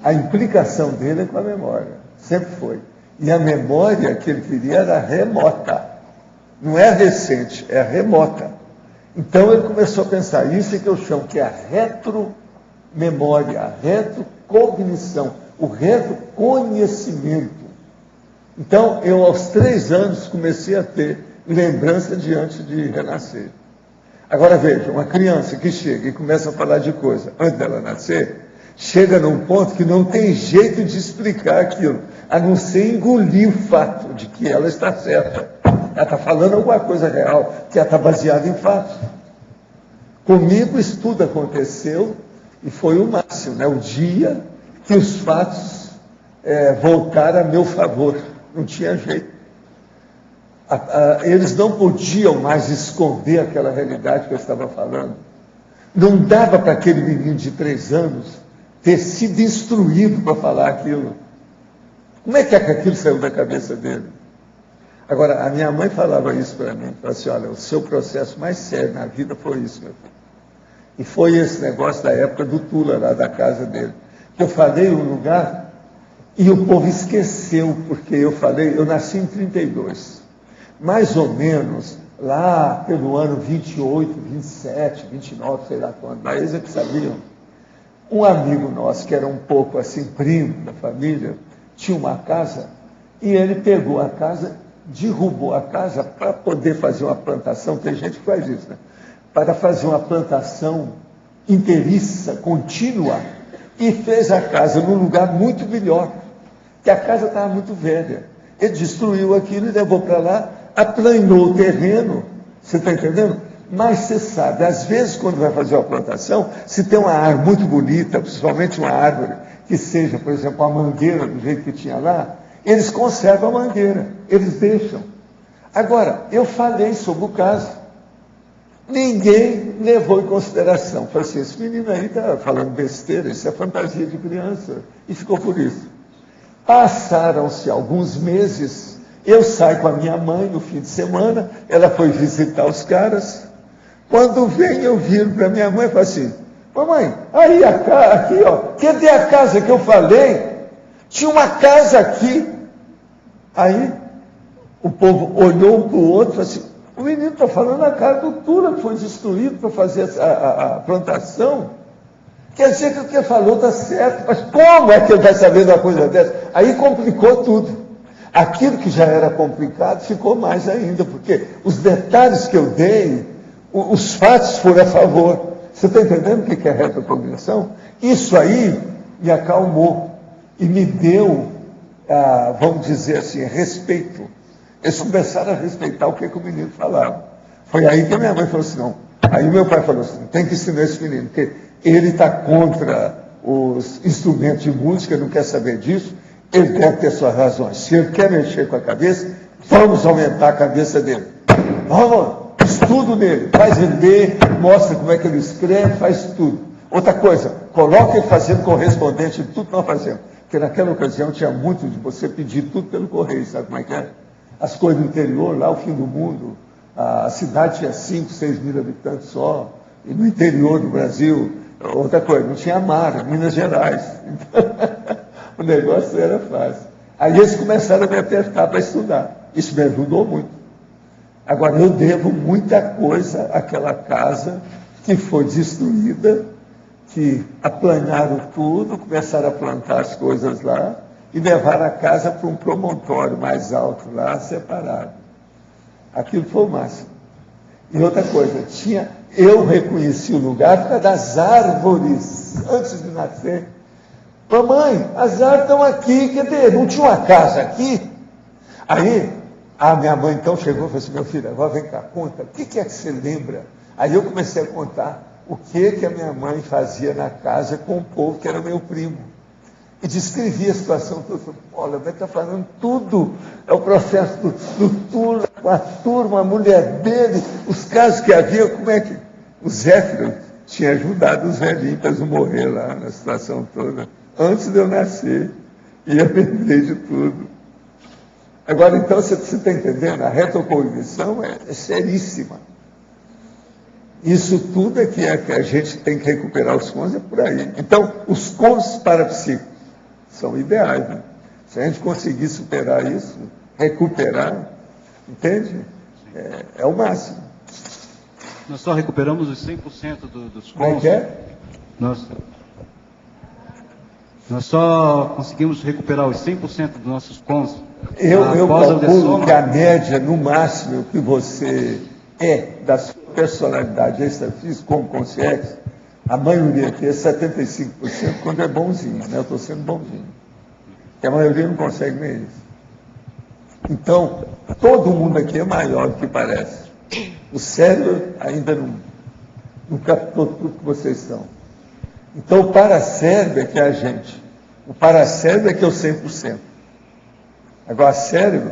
a implicação dele é com a memória, sempre foi. E a memória que ele queria era remota, não é recente, é remota. Então ele começou a pensar, isso é que eu chamo que é a retromemória, a retrocognição, o retroconhecimento. Então, eu aos 3 anos comecei a ter lembrança de antes de renascer. Agora veja, uma criança que chega e começa a falar de coisa antes dela nascer, chega num ponto que não tem jeito de explicar aquilo, a não ser engolir o fato de que ela está certa. Ela está falando alguma coisa real, que ela está baseada em fatos. Comigo isso tudo aconteceu e foi o máximo, né? O dia que os fatos voltaram a meu favor. Não tinha jeito. Eles não podiam mais esconder aquela realidade que eu estava falando. Não dava para aquele menino de 3 anos ter sido instruído para falar aquilo. Como é que aquilo saiu da cabeça dele? Agora, a minha mãe falava isso para mim, falava assim, olha, o seu processo mais sério na vida foi isso, meu filho. E foi esse negócio da época do Tula, lá da casa dele. Que eu falei um lugar e o povo esqueceu, porque eu falei, eu nasci em 32. Mais ou menos, lá pelo ano 28, 27, 29, sei lá quando, lá eles é que sabiam. Um amigo nosso, que era um pouco assim, primo da família, tinha uma casa, e ele pegou a casa, derrubou a casa para poder fazer uma plantação, tem gente que faz isso, né? Para fazer uma plantação inteiriça, contínua, e fez a casa num lugar muito melhor, que a casa estava muito velha. Ele destruiu aquilo e levou para lá, aplanou o terreno, você está entendendo? Mas você sabe, às vezes quando vai fazer uma plantação, se tem uma árvore muito bonita, principalmente uma árvore que seja, por exemplo, a mangueira do jeito que tinha lá, eles conservam a mangueira, eles deixam. Agora, eu falei sobre o caso, ninguém levou em consideração. Falei assim, esse menino aí está falando besteira, isso é fantasia de criança, e ficou por isso. Passaram-se alguns meses, eu saio com a minha mãe no fim de semana, ela foi visitar os caras. Quando vem, eu viro para minha mãe e falo assim, mamãe, aí aqui, ó, cadê a casa que eu falei? Tinha uma casa aqui. Aí o povo olhou um para o outro e falou assim, o menino está falando a casa do Tula, que foi destruído para fazer a plantação. Quer dizer que o que ele falou está certo, mas como é que ele vai saber uma coisa dessa? Aí complicou tudo. Aquilo que já era complicado ficou mais ainda, porque os detalhes que eu dei, os fatos foram a favor. Você está entendendo o que é retrocognição? Isso aí me acalmou e me deu, vamos dizer assim, respeito. Eles começaram a respeitar o que o menino falava. Foi aí que a minha mãe falou assim, não. Aí meu pai falou assim, tem que ensinar esse menino, porque ele está contra os instrumentos de música, não quer saber disso, ele deve ter suas razões. Se ele quer mexer com a cabeça, vamos aumentar a cabeça dele. Vamos, estudo nele, faz ele ler, mostra como é que ele escreve, faz tudo. Outra coisa, coloca ele fazendo correspondente de tudo que nós fazemos. Porque naquela ocasião tinha muito de você pedir tudo pelo correio, sabe como é que é? As coisas do interior, lá o fim do mundo, a cidade tinha 5, 6 mil habitantes só, e no interior do Brasil, outra coisa, não tinha mar, Minas Gerais. Então, o negócio era fácil. Aí eles começaram a me apertar para estudar. Isso me ajudou muito. Agora, eu devo muita coisa àquela casa que foi destruída, que aplanaram tudo, começaram a plantar as coisas lá, e levaram a casa para um promontório mais alto lá, separado. Aquilo foi o máximo. E outra coisa, eu reconheci o lugar por causa das árvores, antes de nascer. Mamãe, as árvores estão aqui, quer dizer, não tinha uma casa aqui? Aí, a minha mãe então chegou e falou assim, meu filho, agora vem cá, conta, o que é que você lembra? Aí eu comecei a contar o que a minha mãe fazia na casa com o povo que era meu primo. E descrevia a situação toda. Olha, vai estar falando tudo. É o processo do Tula, com a turma, a mulher dele, os casos que havia, como é que... O Zéfiro tinha ajudado os velhinhos para não morrer lá na situação toda, antes de eu nascer. E eu lembrei de tudo. Agora, então, você está entendendo? A retrocognição é seríssima. Isso tudo é que a gente tem que recuperar os cons, é por aí. Então, os cons parapsíquicos são ideais, né? Se a gente conseguir superar isso, recuperar, entende? É o máximo. Nós só recuperamos os 100% dos cons. Como é que é? Nós só conseguimos recuperar os 100% dos nossos cons. Eu calculo que a média, no máximo, que você da sua personalidade extrafísica, como consciência, a maioria aqui é 75% quando é bonzinho, né? Eu estou sendo bonzinho. Porque a maioria não consegue nem isso. Então, todo mundo aqui é maior do que parece. O cérebro ainda não captou tudo que vocês são. Então, o paracérebro é que é a gente. O paracérebro é que é o 100%. Agora, cérebro,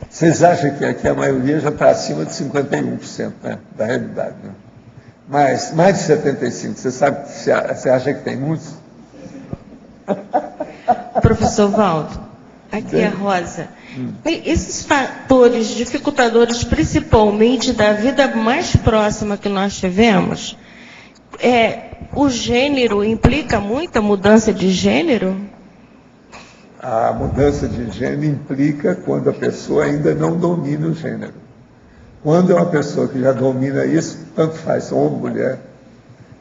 vocês acham que aqui a maioria já está acima de 51%, né, da realidade, né? Mas mais de 75%, você acha que tem muitos? Professor Valdo, aqui é a Rosa. Esses fatores dificultadores, principalmente da vida mais próxima que nós tivemos, o gênero implica muita mudança de gênero? A mudança de gênero implica quando a pessoa ainda não domina o gênero. Quando é uma pessoa que já domina isso, tanto faz, homem ou mulher,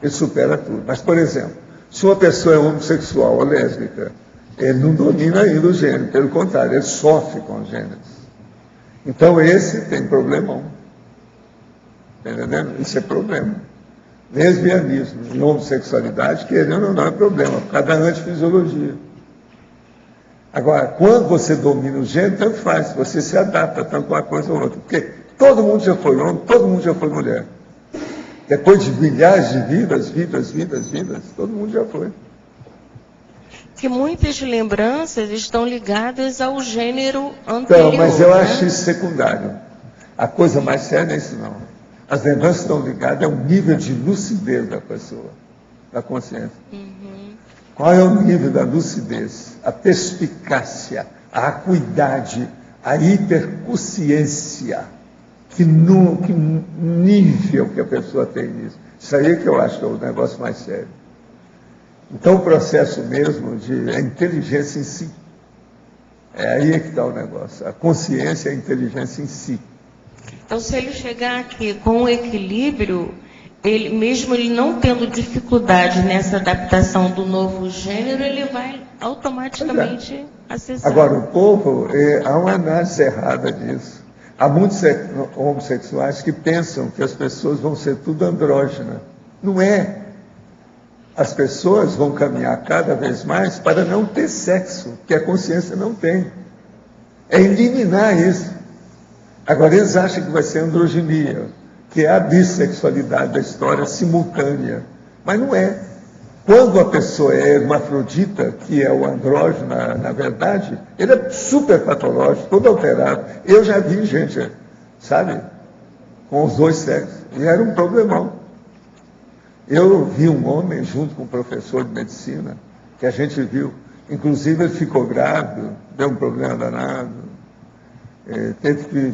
ele supera tudo. Mas, por exemplo, se uma pessoa é homossexual ou lésbica, ele não domina ainda o gênero, pelo contrário, ele sofre com os gêneros. Então, esse tem problemão. Está entendendo? Isso é problema. Lesbianismo e homossexualidade, querendo ou não, é problema, por causa da antifisiologia. Agora, quando você domina o gênero, tanto faz, você se adapta tanto uma coisa ou outra. Porque todo mundo já foi homem, todo mundo já foi mulher. Depois de milhares de vidas, todo mundo já foi. Que muitas lembranças estão ligadas ao gênero anterior. Então, mas eu acho isso secundário. A coisa mais séria é isso não. As lembranças estão ligadas ao nível de lucidez da pessoa, da consciência. Qual é o nível da lucidez? A perspicácia, a acuidade, a hiperconsciência. Que nível que a pessoa tem nisso. Isso aí é que eu acho que é o negócio mais sério. Então, o processo mesmo de a inteligência em si. É aí é que está o negócio. A consciência é a inteligência em si. Então, se ele chegar aqui com o equilíbrio, mesmo ele não tendo dificuldade nessa adaptação do novo gênero, ele vai automaticamente acessar. Agora, o povo, há uma análise errada disso. Há muitos homossexuais que pensam que as pessoas vão ser tudo andrógena. Não é. As pessoas vão caminhar cada vez mais para não ter sexo, que a consciência não tem. É eliminar isso. Agora, eles acham que vai ser androginia, que é a bissexualidade da história simultânea. Mas não é. Quando a pessoa é hermafrodita, que é o andrógeno, na verdade, ele é super patológico, todo alterado. Eu já vi gente, sabe, com os dois sexos, e era um problemão. Eu vi um homem junto com um professor de medicina, que a gente viu, inclusive ele ficou grávido, deu um problema danado,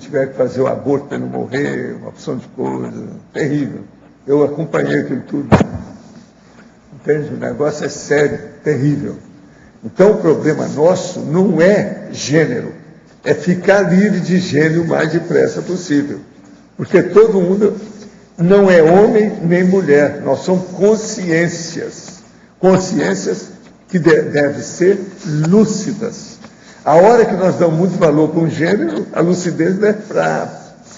tiver que fazer o aborto para ele não morrer, uma opção de coisa, terrível. Eu acompanhei aquilo tudo. Entende? O negócio é sério, terrível. Então o problema nosso não é gênero, é ficar livre de gênero o mais depressa possível. Porque todo mundo não é homem nem mulher, nós somos consciências. Consciências que devem ser lúcidas. A hora que nós damos muito valor para um gênero, a lucidez é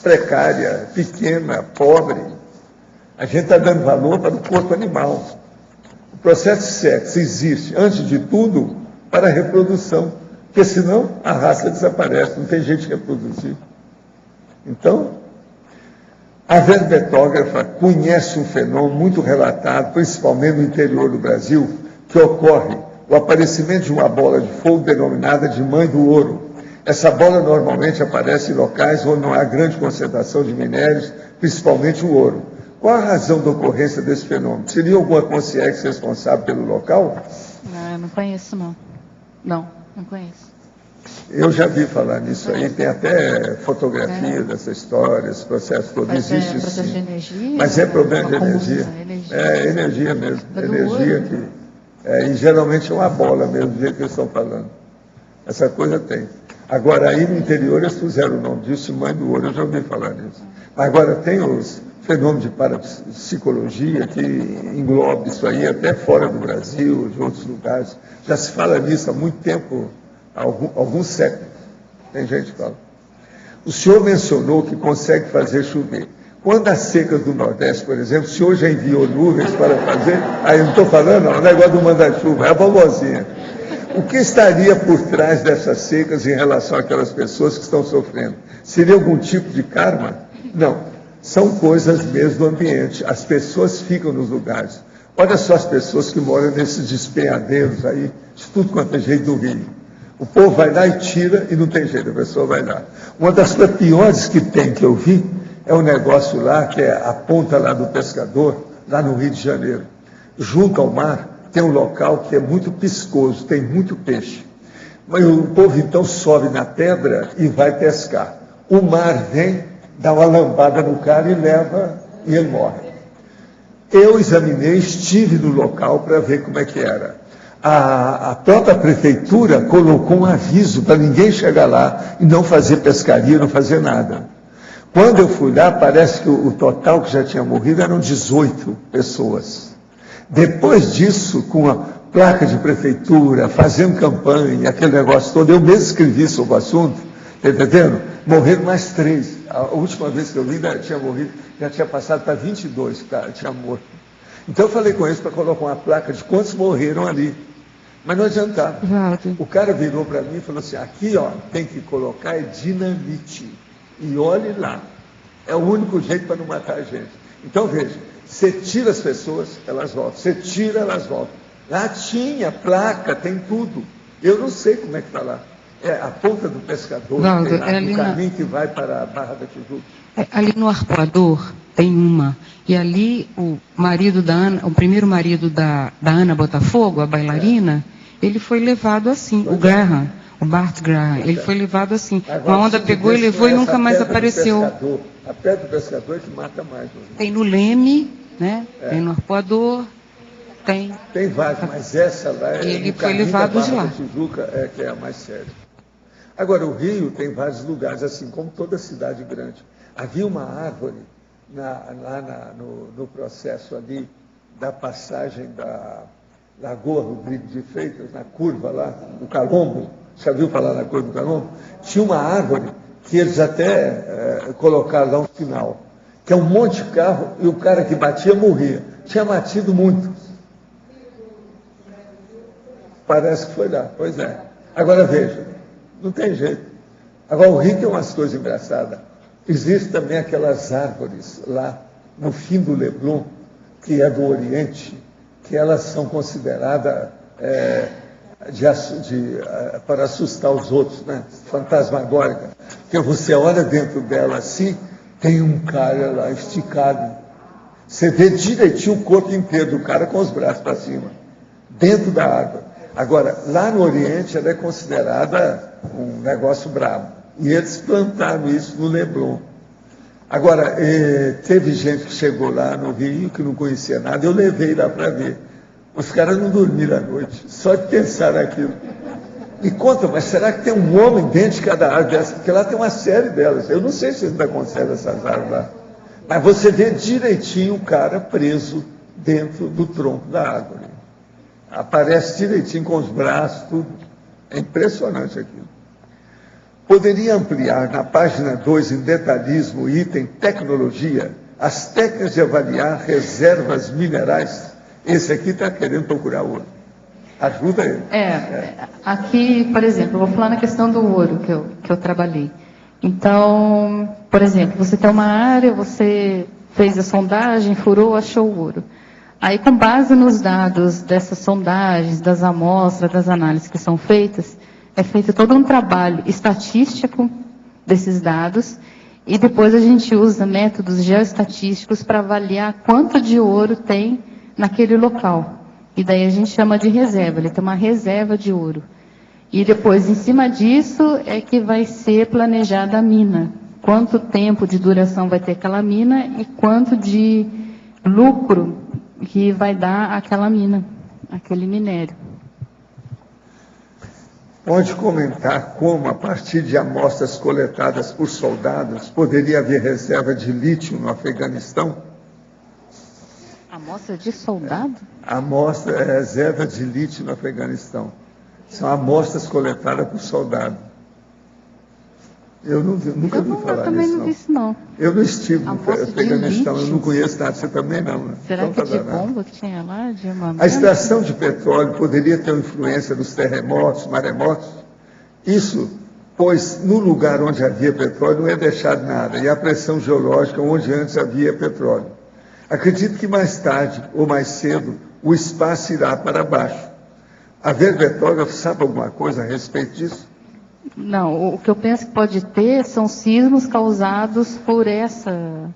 precária, pequena, pobre. A gente está dando valor para o corpo animal. O processo de sexo existe, antes de tudo, para a reprodução, porque senão a raça desaparece, não tem jeito de reproduzir. Então, a verbetógrafa conhece um fenômeno muito relatado, principalmente no interior do Brasil, que ocorre o aparecimento de uma bola de fogo denominada de mãe do ouro. Essa bola normalmente aparece em locais onde não há grande concentração de minérios, principalmente o ouro. Qual a razão da ocorrência desse fenômeno? Seria alguma consciência responsável pelo local? Não, eu não conheço, não. Não conheço. Eu já vi falar nisso aí, tem até fotografia dessa história, esse processo todo. Mas existe processo sim. de energia? Mas é problema de energia. É energia mesmo. Energia que. E geralmente é uma bola mesmo, do jeito que eles estão falando. Essa coisa tem. Agora, aí no interior eles puseram o nome disso, mãe do ouro, eu já ouvi falar nisso. Mas agora tem os fenômenos de parapsicologia que engloba isso aí até fora do Brasil, de outros lugares. Já se fala nisso há muito tempo, há alguns séculos. Tem gente que fala. O senhor mencionou que consegue fazer chover. Quando as secas do Nordeste, por exemplo, o senhor já enviou nuvens para fazer? Aí eu não estou falando, não, o negócio do manda-chuva, é a vovozinha. O que estaria por trás dessas secas em relação àquelas pessoas que estão sofrendo? Seria algum tipo de karma? Não. São coisas mesmo do ambiente. As pessoas ficam nos lugares. Olha só as pessoas que moram nesses despenhadeiros aí, de tudo quanto é jeito do Rio. O povo vai lá e tira e não tem jeito, a pessoa vai lá. Uma das coisas piores que tem, que eu vi, é um negócio lá, que é a ponta lá do pescador, lá no Rio de Janeiro. Junto ao mar, tem um local que é muito piscoso, tem muito peixe. Mas o povo então sobe na pedra e vai pescar. O mar vem, dá uma lambada no cara e leva, e ele morre. Eu examinei, estive no local para ver como é que era. A própria prefeitura colocou um aviso para ninguém chegar lá e não fazer pescaria, não fazer nada. Quando eu fui lá, parece que o total que já tinha morrido eram 18 pessoas. Depois disso, com a placa de prefeitura, fazendo campanha, aquele negócio todo, eu mesmo escrevi sobre o assunto, está entendendo? Morreram mais 3. A última vez que eu vi, tinha morrido, já tinha passado para 22 que tinha morto. Então eu falei com eles para colocar uma placa de quantos morreram ali. Mas não adiantava. O cara virou para mim e falou assim, aqui ó, tem que colocar dinamite. E olhe lá. É o único jeito para não matar a gente. Então veja, você tira as pessoas, elas voltam. Você tira, elas voltam. Lá tinha placa, tem tudo. Eu não sei como é que está lá. É a ponta do pescador, Valdo, tem lá, é no caminho que vai para a Barra da Tijuca. Ali no Arpoador tem uma. E ali o marido da Ana, o primeiro marido da Ana Botafogo, a bailarina, ele foi levado assim, o Graham, o Bart Graham, ele foi levado assim. Uma onda pegou e levou e nunca mais apareceu. A pedra do pescador é que mata mais. Tem no Leme, né? Tem no Arpoador, tem. Tem vários, mas essa lá é. Ele foi levado de lá. Tijuca que é a mais séria. Agora, o Rio tem vários lugares, assim como toda cidade grande. Havia uma árvore no processo ali da passagem da Lagoa Rodrigues de Freitas, na curva lá, no Calombo. Já viu falar na curva do Calombo? Tinha uma árvore que eles até colocaram lá um sinal, que é um monte de carro e o cara que batia morria. Tinha batido muitos. Parece que foi lá, pois é. Agora veja, não tem jeito. Agora o Rio tem umas coisas engraçadas. Existem também aquelas árvores lá no fim do Leblon, que é do Oriente, que elas são consideradas para assustar os outros, né? Fantasmagórica. Porque você olha dentro dela assim, tem um cara lá esticado. Você vê direitinho o corpo inteiro do cara com os braços para cima, dentro da árvore. Agora, lá no Oriente, ela é considerada um negócio brabo. E eles plantaram isso no Leblon. Agora, teve gente que chegou lá no Rio, que não conhecia nada, eu levei lá para ver. Os caras não dormiram à noite, só de pensar naquilo. Me conta, mas será que tem um homem dentro de cada árvore dessa? Porque lá tem uma série delas. Eu não sei se ainda conserva essas árvores lá. Mas você vê direitinho o cara preso dentro do tronco da árvore. Aparece direitinho com os braços, tudo. É impressionante aquilo. Poderia ampliar na página 2, em detalhismo, o item tecnologia, as técnicas de avaliar reservas minerais. Esse aqui está querendo procurar ouro. Ajuda ele. Aqui, por exemplo, eu vou falar na questão do ouro que eu trabalhei. Então, por exemplo, você tem uma área, você fez a sondagem, furou, achou o ouro. Aí, com base nos dados dessas sondagens, das amostras, das análises que são feitas, é feito todo um trabalho estatístico desses dados e depois a gente usa métodos geoestatísticos para avaliar quanto de ouro tem naquele local. E daí a gente chama de reserva, ele tem uma reserva de ouro. E depois, em cima disso, é que vai ser planejada a mina. Quanto tempo de duração vai ter aquela mina e quanto de lucro que vai dar aquela mina, aquele minério. Pode comentar como, a partir de amostras coletadas por soldados, poderia haver reserva de lítio no Afeganistão? Amostra de soldado? Amostra é reserva de lítio no Afeganistão. São amostras coletadas por soldado. Eu nunca vi falar Eu também nisso, não vi isso, não. Eu não estive no Afeganistão, eu não lítio? conheço nada, você também não, né? Será Então, que de bomba que tinha lá? De armamento? A extração de petróleo poderia ter uma influência nos terremotos, maremotos? Isso, pois no lugar onde havia petróleo não é deixado nada, e a pressão geológica onde antes havia petróleo. Acredito que mais tarde ou mais cedo o espaço irá para baixo. Haver petróleo, sabe alguma coisa a respeito disso? Não, o que eu penso que pode ter são sismos causados por essa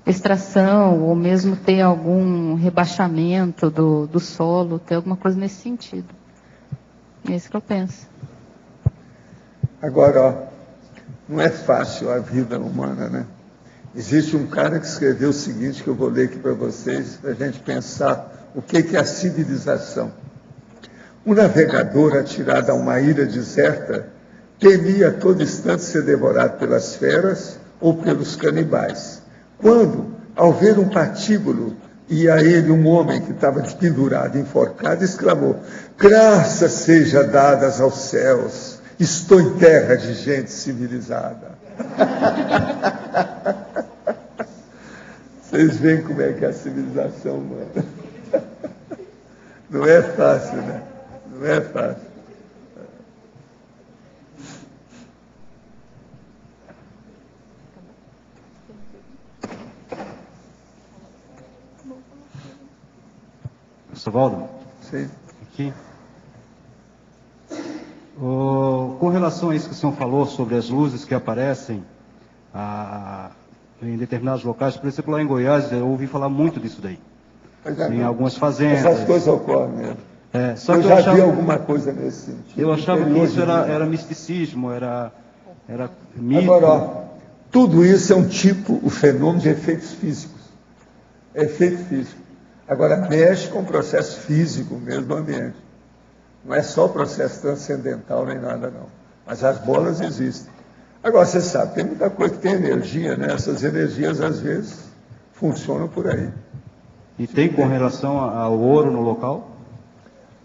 extração, ou mesmo ter algum rebaixamento do solo, ter alguma coisa nesse sentido. É isso que eu penso. Agora, ó, não é fácil a vida humana, né? Existe um cara que escreveu o seguinte, que eu vou ler aqui para vocês, para a gente pensar o que é a civilização. Um navegador atirado a uma ilha deserta temia a todo instante ser devorado pelas feras ou pelos canibais. Quando, ao ver um patíbulo, e a ele um homem que estava pendurado, enforcado, exclamou: graças seja dadas aos céus, estou em terra de gente civilizada. Vocês veem como é que é a civilização humana. Não é fácil, né? Não é fácil. Professor Waldo? Sim. Aqui. Com relação a isso que o senhor falou sobre as luzes que aparecem em determinados locais, por exemplo, lá em Goiás, eu ouvi falar muito disso daí. Em algumas fazendas. Essas coisas ocorrem mesmo. Só eu que já vi alguma coisa nesse sentido. Eu achava que isso era misticismo, era mito. Agora, ó, tudo isso é o fenômeno de efeitos físicos. É efeito físico. Agora, mexe com o processo físico mesmo do ambiente. Não é só o processo transcendental nem nada, não. Mas as bolas existem. Agora, você sabe, tem muita coisa que tem energia, né? Essas energias, às vezes, funcionam por aí. E tem com relação ao ouro no local?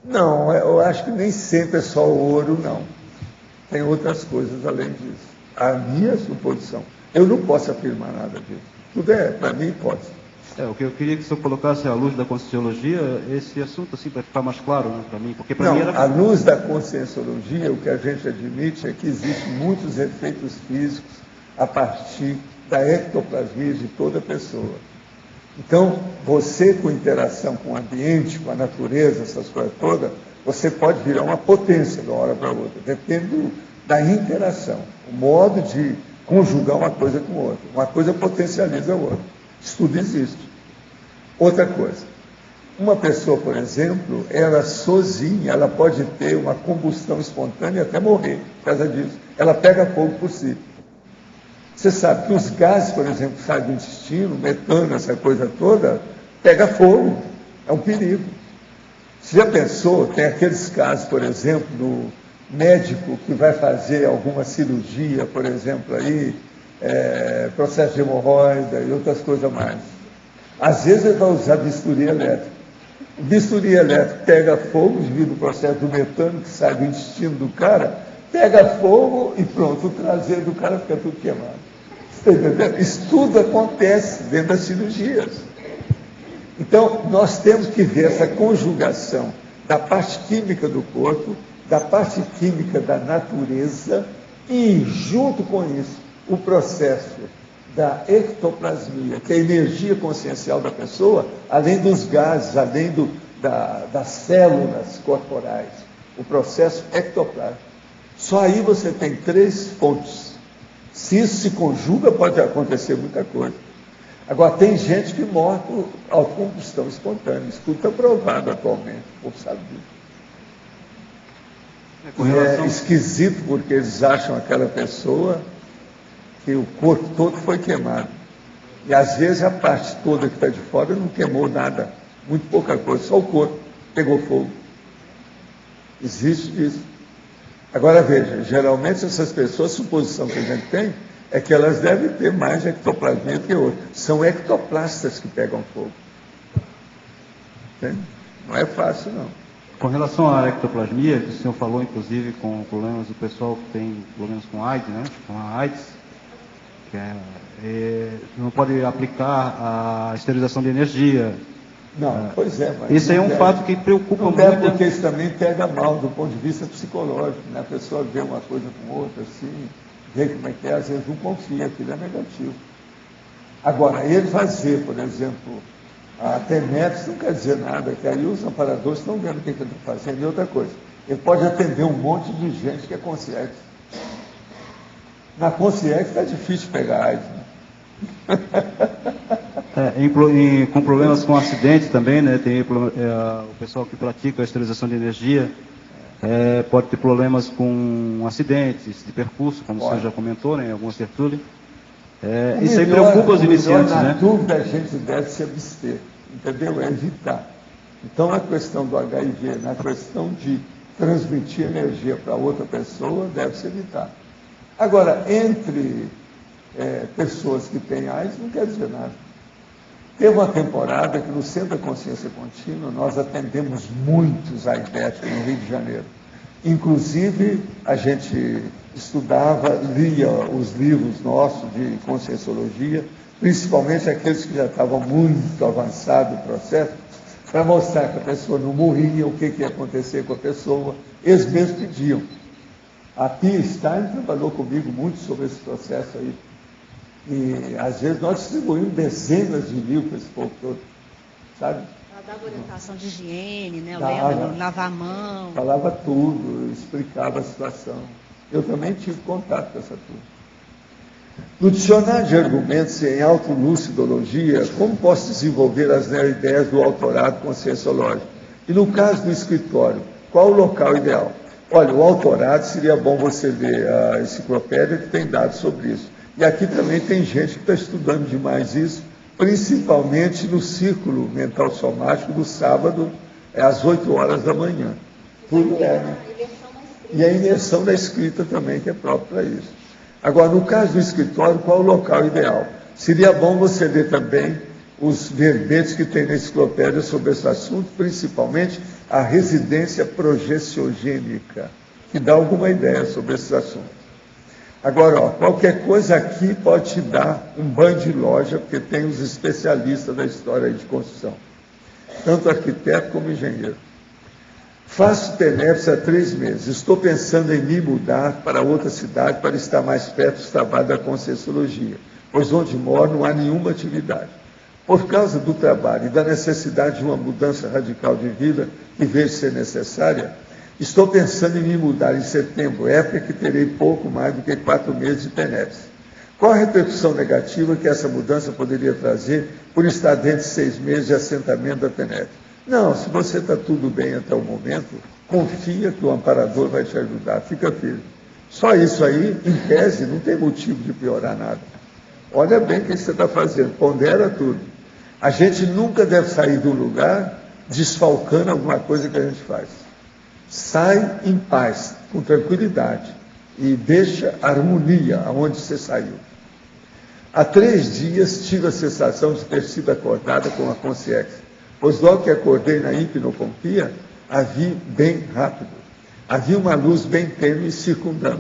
Não, eu acho que nem sempre é só o ouro, não. Tem outras coisas além disso. A minha suposição. Eu não posso afirmar nada disso. Tudo é, para mim, hipótese. O que eu queria que o senhor colocasse à luz da Conscienciologia, esse assunto, assim, para ficar mais claro, né, para mim. Porque para mim era... À luz da Conscienciologia, o que a gente admite é que existem muitos efeitos físicos a partir da ectoplasmia de toda pessoa. Então, você com interação com o ambiente, com a natureza, essas coisas todas, você pode virar uma potência de uma hora para outra. Depende da interação, o modo de conjugar uma coisa com outra. Uma coisa potencializa a outra. Isso tudo existe. Outra coisa, uma pessoa, por exemplo, ela sozinha, ela pode ter uma combustão espontânea e até morrer por causa disso. Ela pega fogo por si. Você sabe que os gases, por exemplo, que saem do intestino, metano, essa coisa toda, pega fogo. É um perigo. Você já pensou, tem aqueles casos, por exemplo, do médico que vai fazer alguma cirurgia, por exemplo, aí, processo de hemorroida e outras coisas mais. Às vezes ele vai usar bisturi elétrico. O bisturi elétrico pega fogo, devido ao processo do metano que sai do intestino do cara, pega fogo e pronto, o traseiro do cara fica tudo queimado. Você está entendendo? Isso tudo acontece dentro das cirurgias. Então, nós temos que ver essa conjugação da parte química do corpo, da parte química da natureza e, junto com isso, o processo da ectoplasmia, que é a energia consciencial da pessoa, além dos gases, além das células corporais, o processo ectoplásmico. Só aí você tem 3 fontes. Se isso se conjuga, pode acontecer muita coisa. Agora, tem gente que morre por autocombustão espontânea. Isso tudo está provado atualmente. O povo sabe disso. É esquisito porque eles acham aquela pessoa que o corpo todo foi queimado. E às vezes a parte toda que está de fora não queimou nada. Muito pouca coisa. Só o corpo pegou fogo. Existe isso. Agora veja, geralmente essas pessoas, a suposição que a gente tem é que elas devem ter mais ectoplasmia que outras. São ectoplastas que pegam fogo. Entende? Não é fácil, não. Com relação à ectoplasmia, que o senhor falou, inclusive, com problemas do pessoal que tem problemas com AIDS, né? Com a AIDS, que não pode aplicar a esterilização de energia. Não, pois é, mas isso aí é um fato que preocupa muito. Não porque isso também pega mal do ponto de vista psicológico, né? A pessoa vê uma coisa com outra, assim, vê como é que é, às vezes não confia, aquilo é negativo. Agora, ele fazer, por exemplo, a TENEPS não quer dizer nada, que aí os amparadores estão vendo o que ele está fazendo. E outra coisa, ele pode atender um monte de gente que é consciente. Na consciência está difícil pegar AIDS, né? Com problemas com acidente também, né? Tem o pessoal que pratica a esterilização de energia pode ter problemas com acidentes de percurso, como o senhor já comentou, né? Em algumas tertúlias. Isso aí preocupa os iniciantes, né? Na dúvida, a gente deve se abster, entendeu? É evitar. Então, na questão do HIV, na questão de transmitir energia para outra pessoa, deve se evitar. Agora, entre pessoas que têm AIDS, não quer dizer nada. Teve uma temporada que no Centro da Consciência Contínua nós atendemos muitos aidéticos no Rio de Janeiro. Inclusive, a gente estudava, lia os livros nossos de Conscienciologia, principalmente aqueles que já estavam muito avançados no processo, para mostrar que a pessoa não morria, o que ia acontecer com a pessoa. Eles mesmos pediam. A Pia Stein trabalhou comigo muito sobre esse processo aí. E, às vezes, nós distribuímos dezenas de livros para esse povo todo, sabe? Ela dava orientação de higiene, né? Eu lembro, lavar a mão. Falava tudo, explicava a situação. Eu também tive contato com essa turma. No dicionário de argumentos em autolucidologia, como posso desenvolver as ideias do autorado conscienciológico? E no caso do escritório, qual o local ideal? Olha, o autorado seria bom você ver a enciclopédia que tem dados sobre isso. E aqui também tem gente que está estudando demais isso, principalmente no círculo mental somático do sábado, às 8 horas da manhã. Tudo né? E a imersão da escrita também, que é própria para isso. Agora, no caso do escritório, qual o local ideal? Seria bom você ver também os verbetes que tem na enciclopédia sobre esse assunto, principalmente a residência progestiogênica, que dá alguma ideia sobre esses assuntos. Agora, qualquer coisa aqui pode te dar um banho de loja, porque tem os especialistas da história de construção, tanto arquiteto como engenheiro. Faço TENEPS há 3 meses. Estou pensando em me mudar para outra cidade para estar mais perto dos trabalhos da Conscienciologia, pois onde moro não há nenhuma atividade. Por causa do trabalho e da necessidade de uma mudança radical de vida que vejo ser necessária, estou pensando em me mudar em setembro, época que terei pouco mais do que 4 meses de TENEPS. Qual a repercussão negativa que essa mudança poderia trazer por estar dentro de 6 meses de assentamento da TENEPS? Não, se você está tudo bem até o momento, confia que o amparador vai te ajudar, fica firme. Só isso aí, em tese, não tem motivo de piorar nada. Olha bem o que você está fazendo, pondera tudo. A gente nunca deve sair do lugar desfalcando alguma coisa que a gente faz. Sai em paz, com tranquilidade, e deixa harmonia aonde você saiu. Há 3 dias tive a sensação de ter sido acordada com a consciência. Pois logo que acordei na hipnopompia, a vi bem rápido. Havia uma luz bem tênue circundando.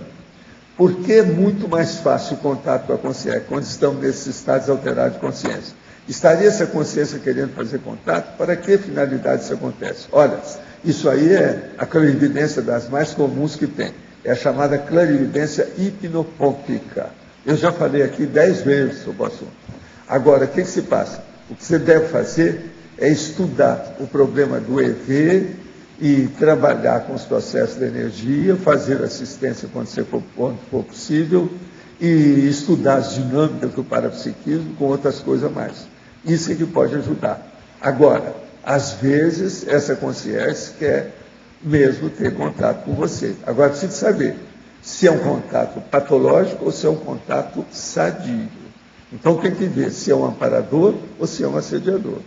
Por que é muito mais fácil o contato com a consciência, quando estamos nesses estados alterados de consciência? Estaria essa consciência querendo fazer contato? Para que finalidade isso acontece? Olha, isso aí é a clarividência das mais comuns que tem. É a chamada clarividência hipnopômpica. Eu já falei aqui 10 vezes sobre o assunto. Agora, o que se passa? O que você deve fazer é estudar o problema do EV e trabalhar com os processos de energia, fazer assistência quando for possível e estudar as dinâmicas do parapsiquismo com outras coisas mais. Isso é que pode ajudar. Agora, às vezes, essa consciência quer mesmo ter contato com você. Agora, precisa saber se é um contato patológico ou se é um contato sadio. Então, tem que ver se é um amparador ou se é um assediador.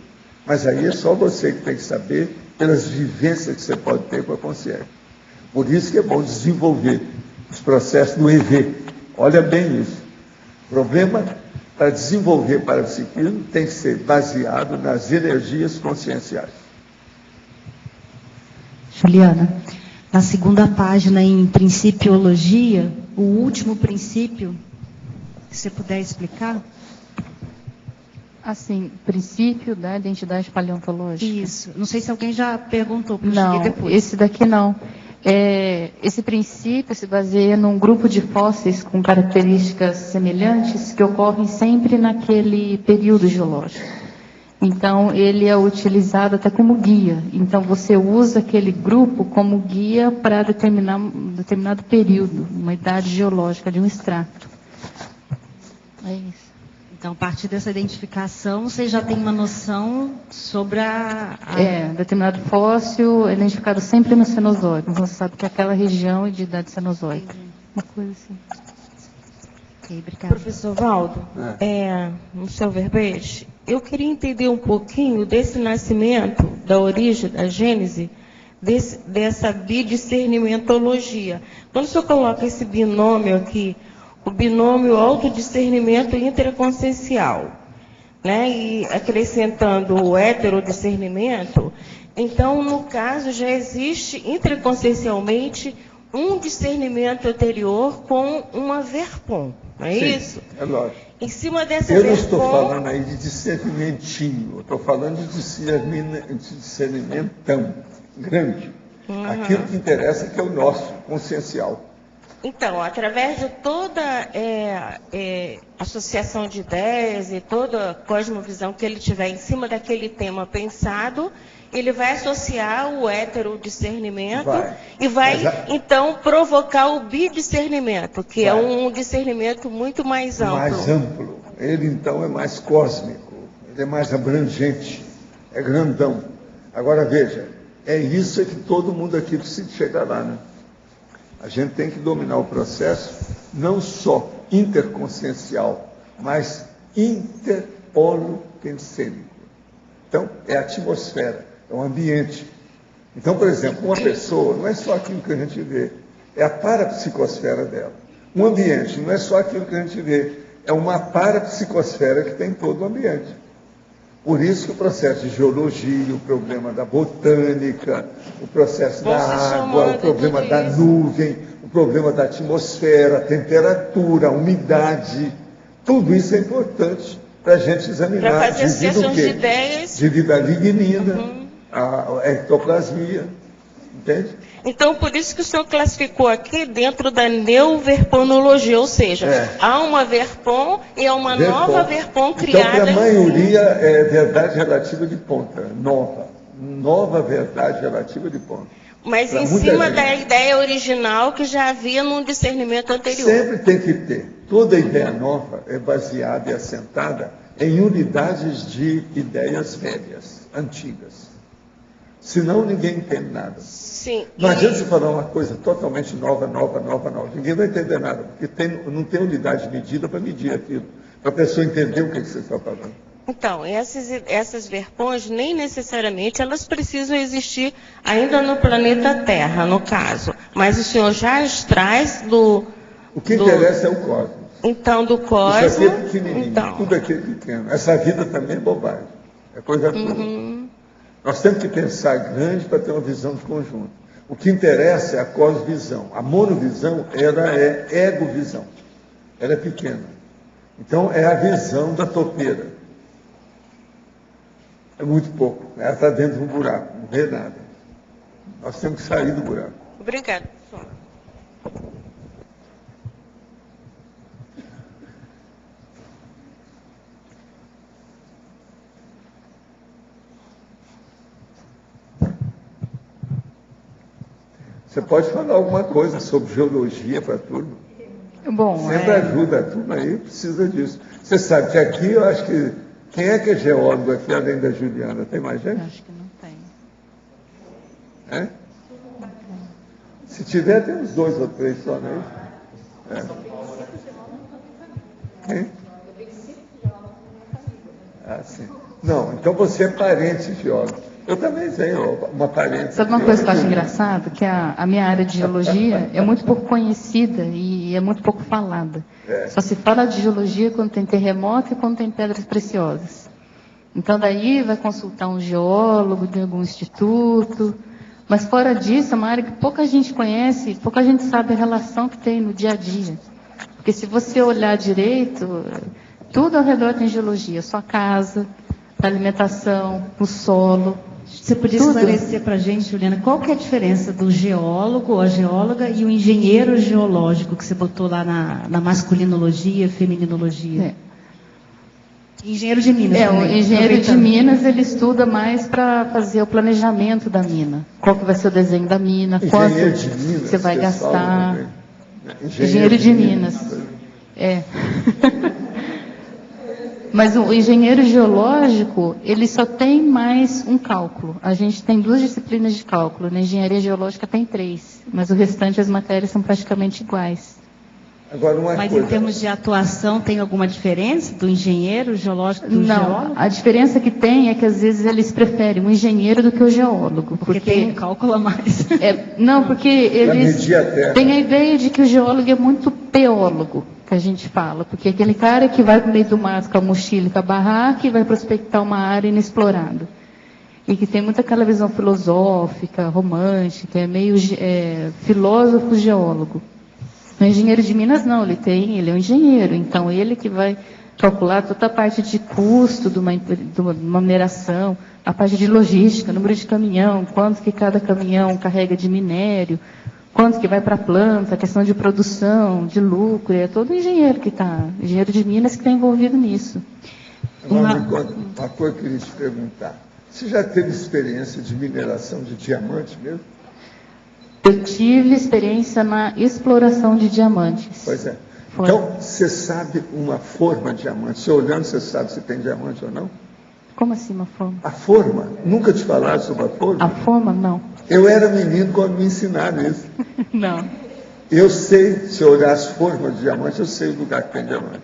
Mas aí é só você que tem que saber pelas vivências que você pode ter com a consciência. Por isso que é bom desenvolver os processos do EV. Olha bem isso. O problema para desenvolver parapsiquismo tem que ser baseado nas energias conscienciais. Juliana, na segunda página em Principiologia, o último princípio, se você puder explicar? Assim, princípio da identidade paleontológica. Isso. Não sei se alguém já perguntou, porque não, eu cheguei depois. Esse daqui não. Esse princípio se baseia num grupo de fósseis com características semelhantes que ocorrem sempre naquele período geológico. Então, ele é utilizado até como guia. Então, você usa aquele grupo como guia para determinado período, uma idade geológica de um extrato. É isso. Então, a partir dessa identificação, você já tem uma noção sobre determinado fóssil é identificado sempre no Cenozoico. Você sabe que é aquela região é de idade cenozoica. Uma coisa assim. Ok, obrigada. Professor Valdo, no seu verbete, eu queria entender um pouquinho desse nascimento, da origem, da gênese, dessa bidiscernimentologia. Quando o senhor coloca esse binômio aqui, o binômio autodiscernimento intraconsciencial, né? E acrescentando o heterodiscernimento, então, no caso, já existe intraconsciencialmente um discernimento anterior com uma verpom, não é isso? É lógico. Em cima dessa eu verpom... não estou falando aí de discernimentinho, eu estou falando de discernimentão grande. Aquilo que interessa é que é o nosso, consciencial. Então, através de toda associação de ideias e toda a cosmovisão que ele tiver em cima daquele tema pensado, ele vai associar o heterodiscernimento e vai, então, provocar o bidiscernimento, que é um discernimento muito mais amplo. Mais amplo. Ele, então, é mais cósmico, ele é mais abrangente, é grandão. Agora, veja, é isso que todo mundo aqui precisa chegar lá, né? A gente tem que dominar o processo, não só interconsciencial, mas interholopensênico. Então, é a atmosfera, é o ambiente. Então, por exemplo, uma pessoa não é só aquilo que a gente vê, é a parapsicosfera dela. Um ambiente não é só aquilo que a gente vê, é uma parapsicosfera que tem todo o ambiente. Por isso que o processo de geologia, o problema da botânica, o processo da água, o problema da nuvem, o problema da atmosfera, a temperatura, a umidade, tudo isso é importante para a gente examinar. Para fazer associações de ideias. Devido à lignina, à ectoplasmia, entende? Então, por isso que o senhor classificou aqui dentro da neoverponologia, ou seja, há uma verpom e há uma nova verpom criada. Então, para a maioria é verdade relativa de ponta, nova verdade relativa de ponta. Mas em cima da ideia original que já havia num discernimento anterior. Sempre tem que ter. Toda ideia nova é baseada e assentada em unidades de ideias velhas, antigas. Senão ninguém entende nada. Sim. Não adianta você falar uma coisa totalmente nova. Ninguém vai entender nada, porque não tem unidade de medida para medir aquilo, para a pessoa entender o que você está falando. Então, essas verpões, nem necessariamente elas precisam existir ainda no planeta Terra, no caso. Mas o senhor já as traz do... O que interessa é o cosmos. Então, do cosmos... Isso aqui é pequenininho, tudo aqui é pequeno. Essa vida também é bobagem, é coisa toda. Nós temos que pensar grande para ter uma visão de conjunto. O que interessa é a cosvisão. A monovisão, ela é egovisão. Ela é pequena. Então, é a visão da topeira. É muito pouco. Ela está dentro de um buraco, não vê nada. Nós temos que sair do buraco. Obrigada. Você pode falar alguma coisa sobre geologia para a turma? Bom, sempre ajuda a turma aí, precisa disso. Você sabe que aqui, eu acho que... Quem é que é geólogo aqui, além da Juliana? Tem mais gente? Acho que não tem. É? Se tiver, tem uns 2 ou 3 só, né? É. Quem? Ah, sim. Não, então você é parente de geólogo. Eu também tenho uma parente. Sabe uma coisa que eu acho engraçado? Que a minha área de geologia é muito pouco conhecida e é muito pouco falada. Só se fala de geologia quando tem terremoto e quando tem pedras preciosas. Então, daí vai consultar um geólogo de algum instituto. Mas, fora disso, é uma área que pouca gente conhece, pouca gente sabe a relação que tem no dia a dia. Porque se você olhar direito, tudo ao redor tem geologia. Sua casa, a alimentação, o solo. Você podia esclarecer para a gente, Juliana, qual que é a diferença do geólogo ou a geóloga e o engenheiro geológico que você botou lá na masculinologia, femininologia? Engenheiro de Minas. O engenheiro de Minas, ele estuda mais para fazer o planejamento da mina. Qual que vai ser o desenho da mina, quanto você vai gastar. Engenheiro de Minas. É. Mas o engenheiro geológico, ele só tem mais um cálculo. A gente tem 2 disciplinas de cálculo. Na engenharia geológica tem 3, mas o restante as matérias são praticamente iguais. Agora, mas em termos de atuação, tem alguma diferença do engenheiro geológico do geólogo? A diferença que tem é que às vezes eles preferem o engenheiro do que o geólogo. Porque tem um cálculo a mais. Não, porque eles têm a ideia de que o geólogo é muito peólogo, que a gente fala. Porque é aquele cara que vai para o meio do mato com a mochila e com a barraca e vai prospectar uma área inexplorada. E que tem muita aquela visão filosófica, romântica, é meio filósofo geólogo. O engenheiro de Minas não, ele é um engenheiro, então ele que vai calcular toda a parte de custo de uma mineração, a parte de logística, número de caminhão, quanto que cada caminhão carrega de minério, quanto que vai para a planta, a questão de produção, de lucro, é todo engenheiro engenheiro de Minas que está envolvido nisso. Uma coisa que eu queria te perguntar, você já teve experiência de mineração de diamante mesmo? Eu tive experiência na exploração de diamantes. Pois é. Então, você sabe uma forma de diamante? Você olhando, você sabe se tem diamante ou não? Como assim uma forma? A forma? Nunca te falaram sobre a forma? A forma, não. Eu era menino quando me ensinaram isso. Não. Eu sei, se eu olhar as formas de diamante, eu sei o lugar que tem diamante.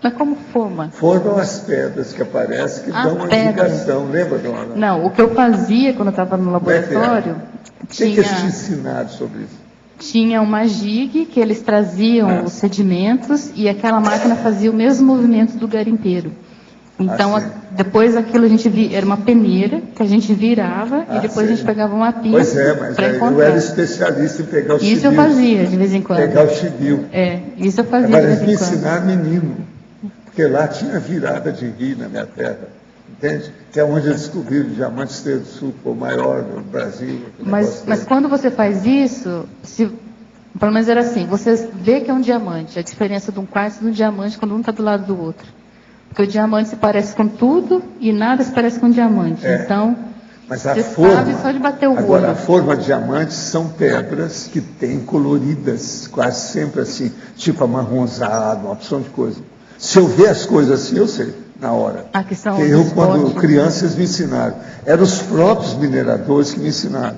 Mas como forma? Formam as pedras que aparecem, que dão uma indicação. Lembra, dona? Não, o que eu fazia quando eu estava no laboratório... O que eles te ensinaram sobre isso? Tinha uma jig que eles traziam os sedimentos e aquela máquina fazia o mesmo movimento do garimpeiro. Então, depois aquilo a gente era uma peneira que a gente virava e depois a gente pegava uma pinça. Pois é, mas eu era especialista em pegar o chibio. Isso eu fazia de vez em quando. Pegar o chibio. Isso eu fazia Agora, de vez em quando. me ensinaram menino, porque lá tinha virada de rio na minha terra. Entende? Que é onde eles descobriram o diamante Estrela do Sul, o maior do Brasil. Mas quando você faz isso, pelo menos era assim, você vê que é um diamante, a diferença de um quartzo e de um diamante quando um está do lado do outro. Porque o diamante se parece com tudo e nada se parece com um diamante. Então, mas a você forma, sabe só de bater o olho. Agora, a forma de diamante são pedras que têm coloridas, quase sempre assim, tipo amarronzado, uma opção de coisa. Se eu ver as coisas assim, eu sei. Na hora. Eu, quando criança, eles me ensinaram. Eram os próprios mineradores que me ensinaram.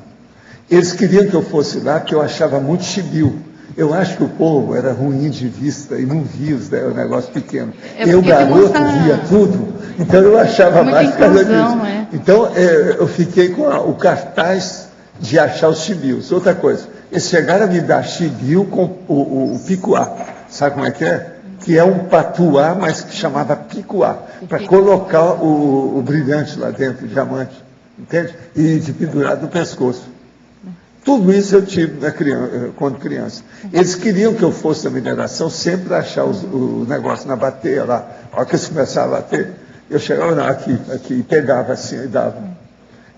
Eles queriam que eu fosse lá, porque eu achava muito chibio. Eu acho que o povo era ruim de vista e não via o negócio pequeno. Eu, garoto, via tudo. Então, eu achava mais por causa disso. Então, eu fiquei com o cartaz de achar os chibios. Outra coisa, eles chegaram a me dar chibio com o picuá. Sabe como é que é? Que é um patuá, mas que chamava picuá, para colocar o brilhante lá dentro, o diamante. entende? E de pendurado no pescoço. Tudo isso eu tive quando criança. Eles queriam que eu fosse da mineração sempre achar o negócio na bateia lá. A hora que eles começavam a bater, eu chegava lá, aqui, e pegava assim e dava.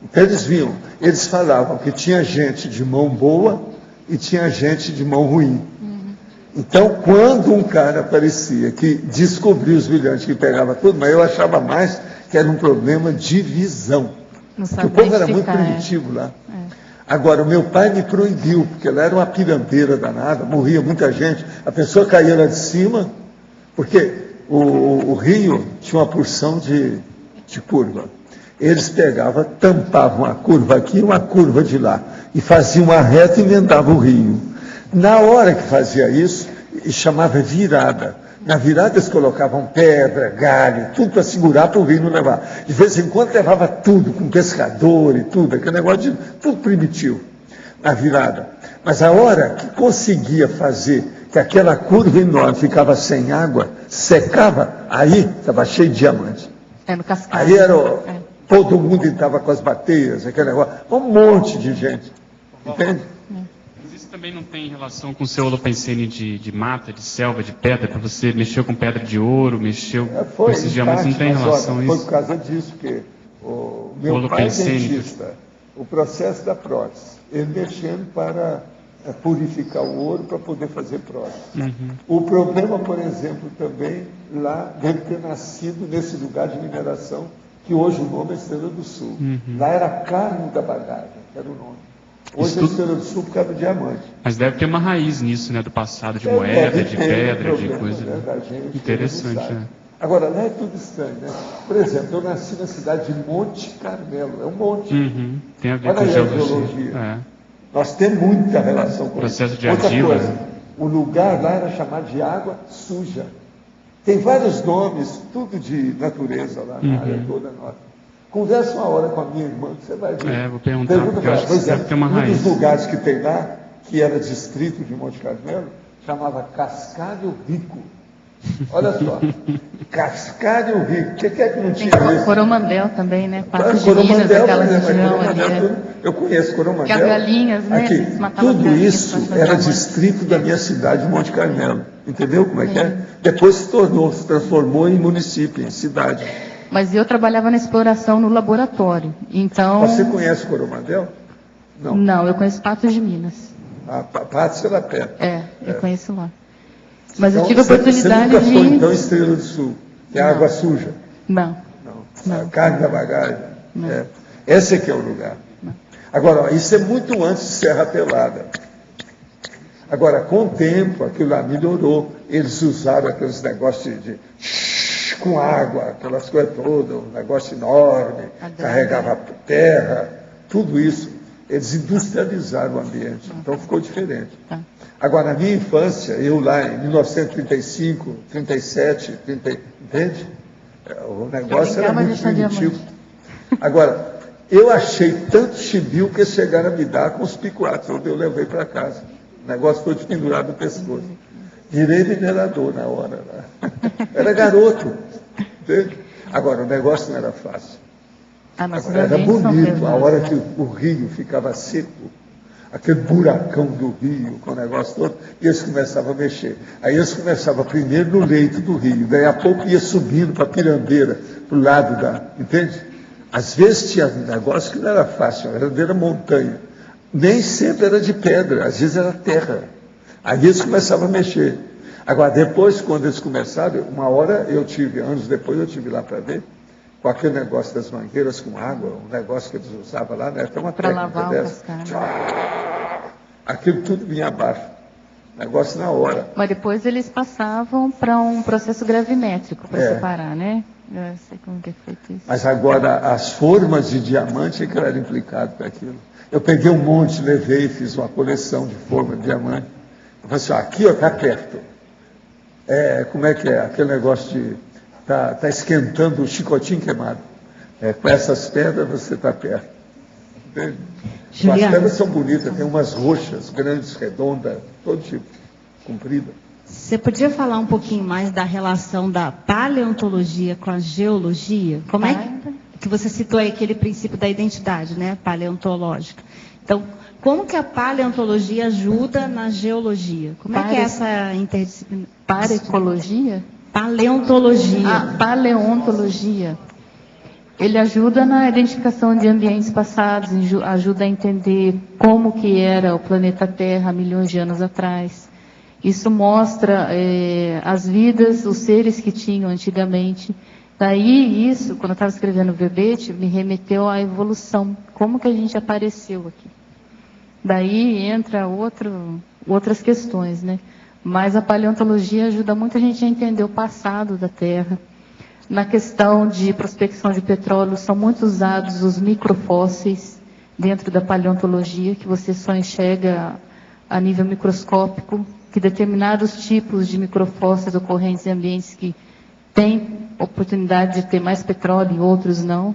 Então eles viam, eles falavam que tinha gente de mão boa e tinha gente de mão ruim. Então, quando um cara aparecia que descobria os brilhantes, que pegava tudo, mas eu achava mais que era um problema de visão. Porque o povo era muito primitivo lá. Agora, o meu pai me proibiu, porque lá era uma pirambeira danada, morria muita gente, a pessoa caía lá de cima, porque o rio tinha uma porção de curva. Eles pegavam, tampavam a curva aqui e uma curva de lá, e faziam uma reta e emendavam o rio. Na hora que fazia isso, chamava virada. Na virada eles colocavam pedra, galho, tudo para segurar para o rio não levar. De vez em quando levava tudo, com pescador e tudo, aquele negócio de tudo primitivo, na virada. Mas a hora que conseguia fazer que aquela curva enorme ficava sem água, secava, aí estava cheio de diamante. No cascalho. Aí era todo mundo estava com as bateias, aquele negócio, um monte de gente. Entende? Mas isso também não tem relação com o seu holopensene de mata, de selva, de pedra, para você mexeu com pedra de ouro, mexeu com esses diamantes, não tem relação a isso? Foi por causa disso que o meu pai é dentista, o processo da prótese, ele mexendo para purificar o ouro para poder fazer prótese. O problema, por exemplo, também lá deve ter nascido nesse lugar de mineração, que hoje o nome é Estrela do Sul. Lá era Carmo da Bagagem, era o nome. Hoje é Estrela do Sul por causa do diamante. Mas deve ter uma raiz nisso, né, do passado, de moeda, de pedra, de coisa. Interessante, né? Agora, lá é tudo estranho, né? Por exemplo, eu nasci na cidade de Monte Carmelo, é um monte. Tem a ver com geologia. Nós temos muita relação com processo de argila. O lugar lá era chamado de água suja. Tem vários nomes, tudo de natureza lá na área toda nossa. Conversa uma hora com a minha irmã, que você vai ver. Vou perguntar, porque eu acho que deve ter uma raiz. Um dos lugares que tem lá, que era distrito de Monte Carmelo, chamava Cascalho Rico. Olha só, Cascalho Rico. O que é que não tinha isso? Coromandel também, né? Parte de Minas, aquela região ali. Eu conheço Coromandel. Que as galinhas, né? Aqui, tudo isso era distrito da minha cidade, Monte Carmelo. Entendeu como é que é? Depois se transformou em município, em cidade. Mas eu trabalhava na exploração no laboratório, então... Você conhece Coromandel? Não. Não, eu conheço Patos de Minas. Patos era perto. Eu conheço lá. Mas então, eu tive a Você oportunidade nunca foi, então, Estrela do Sul, que é água suja? Não. Carne da Bagagem. Esse aqui é o lugar. Agora, isso é muito antes de Serra Pelada. Agora, com o tempo, aquilo lá melhorou. Eles usaram aqueles negócios com água, aquelas coisas todas, um negócio enorme, carregava terra, tudo isso. Eles industrializaram o ambiente, então ficou diferente. Agora, na minha infância, eu lá em 1935, 37, entende? O negócio era muito primitivo. Agora, eu achei tanto chibio que eles chegaram a me dar com os picuatos, onde eu levei para casa. O negócio foi pendurado no pescoço. Virei minerador na hora. Era garoto. Entende? Agora, o negócio não era fácil. Agora, era bonito. A hora que o rio ficava seco, aquele buracão do rio, com o negócio todo, e eles começavam a mexer. Aí eles começavam primeiro no leito do rio, daí a pouco ia subindo para a pirambeira, para o lado da... Entende? Às vezes tinha um negócio que não era fácil, era montanha. Nem sempre era de pedra, às vezes era terra. Aí eles começavam a mexer. Agora, depois, quando eles começaram, uma hora anos depois eu tive lá para ver, com aquele negócio das mangueiras com água, um negócio que eles usavam lá, né? Tem uma técnica dessa. Aquilo tudo vinha abaixo. Negócio na hora. Mas depois eles passavam para um processo gravimétrico para separar, né? Eu sei como que é feito isso. Mas agora, as formas de diamante é que era implicado para aquilo. Eu peguei um monte, levei, fiz uma coleção de forma de diamante. Eu falei assim, aqui está perto. Como é que é? Aquele negócio de... Está esquentando o chicotinho queimado. Com essas pedras você está perto. Entende? As pedras são bonitas, tem umas roxas, grandes, redondas, todo tipo, comprida. Você podia falar um pouquinho mais da relação da paleontologia com a geologia? Como é que... que você citou aí aquele princípio da identidade, né, paleontológica. Então, como que a paleontologia ajuda na geologia? Como é que é essa interdisciplinar? Paraecologia? Paleontologia. Paleontologia. Ele ajuda na identificação de ambientes passados, ajuda a entender como que era o planeta Terra há milhões de anos atrás. Isso mostra as vidas, os seres que tinham antigamente. Daí isso, quando eu estava escrevendo o verbete, me remeteu à evolução. Como que a gente apareceu aqui? Daí entra outras questões, né? Mas a paleontologia ajuda muito a gente a entender o passado da Terra. Na questão de prospecção de petróleo, são muito usados os microfósseis dentro da paleontologia, que você só enxerga a nível microscópico, que determinados tipos de microfósseis ocorrentes em ambientes que têm oportunidade de ter mais petróleo e outros não.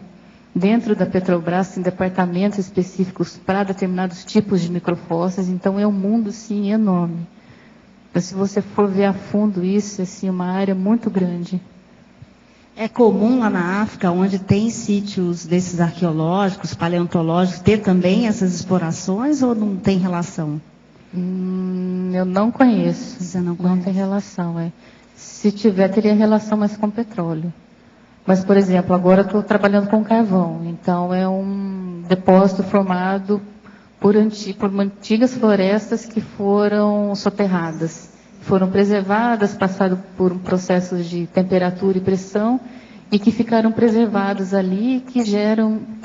Dentro da Petrobras, tem departamentos específicos para determinados tipos de microfósseis, então é um mundo, sim, enorme. Mas se você for ver a fundo isso, é assim, uma área muito grande. É comum lá na África, onde tem sítios desses arqueológicos, paleontológicos, ter também essas explorações ou não tem relação? Eu não conheço. Você não conhece? Não tem relação, Se tiver, teria relação mais com petróleo. Mas, por exemplo, agora estou trabalhando com carvão. Então, é um depósito formado por antigas florestas que foram soterradas. Foram preservadas, passaram por processos de temperatura e pressão, e que ficaram preservadas ali, que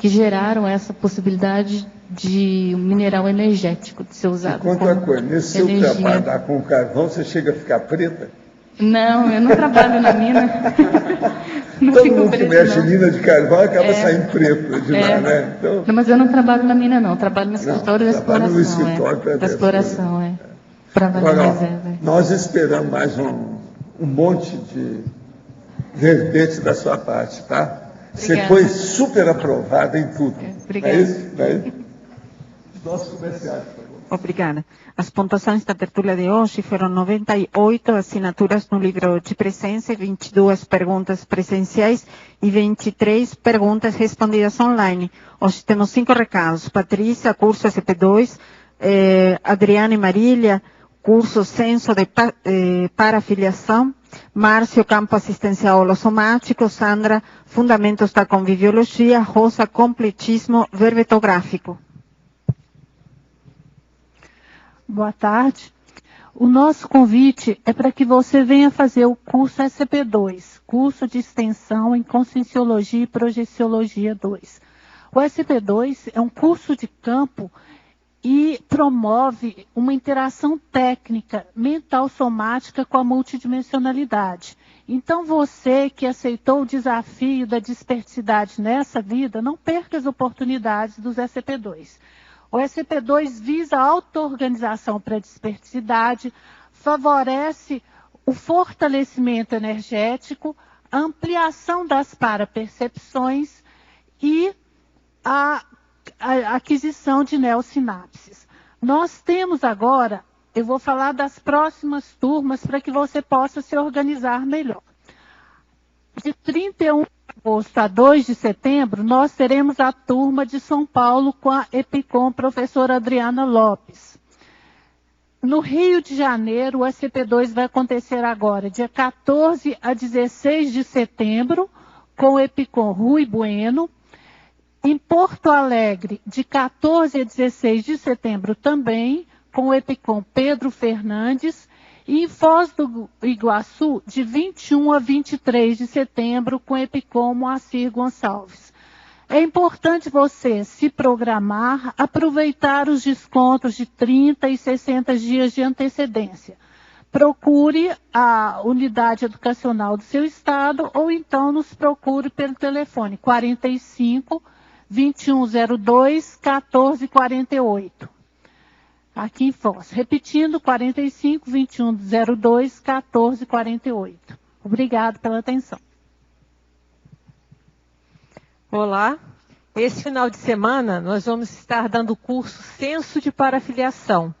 geraram essa possibilidade de um mineral energético de ser usado. Conta uma coisa, nesse seu trabalhar com o carvão, você chega a ficar preta? Não, eu não trabalho na mina. Todo mundo que mexe em mina de carvão acaba saindo preto de lá, né? Então... Não, mas eu não trabalho na mina, não. Eu trabalho no escritório da exploração. No escritório da exploração, para valer reserva. Nós esperamos mais um monte de verbetes da sua parte, tá? Obrigada. Você foi super aprovada em tudo. Obrigada. É isso? Não é isso? Nossos comerciais, por favor. Obrigada. As pontuações da tertúlia de hoje foram 98 assinaturas no livro de presença, 22 perguntas presenciais e 23 perguntas respondidas online. Hoje temos 5 recados. Patrícia, curso SP2, Adriana e Marília, curso Censo de Parafiliação, Márcio, campo assistencial holossomático, Sandra, fundamentos da conviviologia, Rosa, completismo verbetográfico. Boa tarde. O nosso convite é para que você venha fazer o curso SP2, curso de extensão em Conscienciologia e Projeciologia 2. O SP2 é um curso de campo e promove uma interação técnica mental somática com a multidimensionalidade. Então, você que aceitou o desafio da dispersidade nessa vida, não perca as oportunidades dos SP2. O SP2 visa a auto-organização para a dispersidade, favorece o fortalecimento energético, a ampliação das parapercepções e a aquisição de neossinapses. Nós temos agora, eu vou falar das próximas turmas para que você possa se organizar melhor. De 31 de agosto a 2 de setembro, nós teremos a turma de São Paulo com a EPICOM, professora Adriana Lopes. No Rio de Janeiro, o SP2 vai acontecer agora, dia 14 a 16 de setembro, com o EPICOM Rui Bueno. Em Porto Alegre, de 14 a 16 de setembro também, com o EPICOM Pedro Fernandes. E em Foz do Iguaçu, de 21 a 23 de setembro, com o EPICOM Moacir Gonçalves. É importante você se programar, aproveitar os descontos de 30 e 60 dias de antecedência. Procure a unidade educacional do seu estado ou então nos procure pelo telefone 45 2102 1448. Aqui em Foz. Repetindo, 45 2102 1448. Obrigado pela atenção. Olá. Esse final de semana nós vamos estar dando o curso Censo de Parafiliação.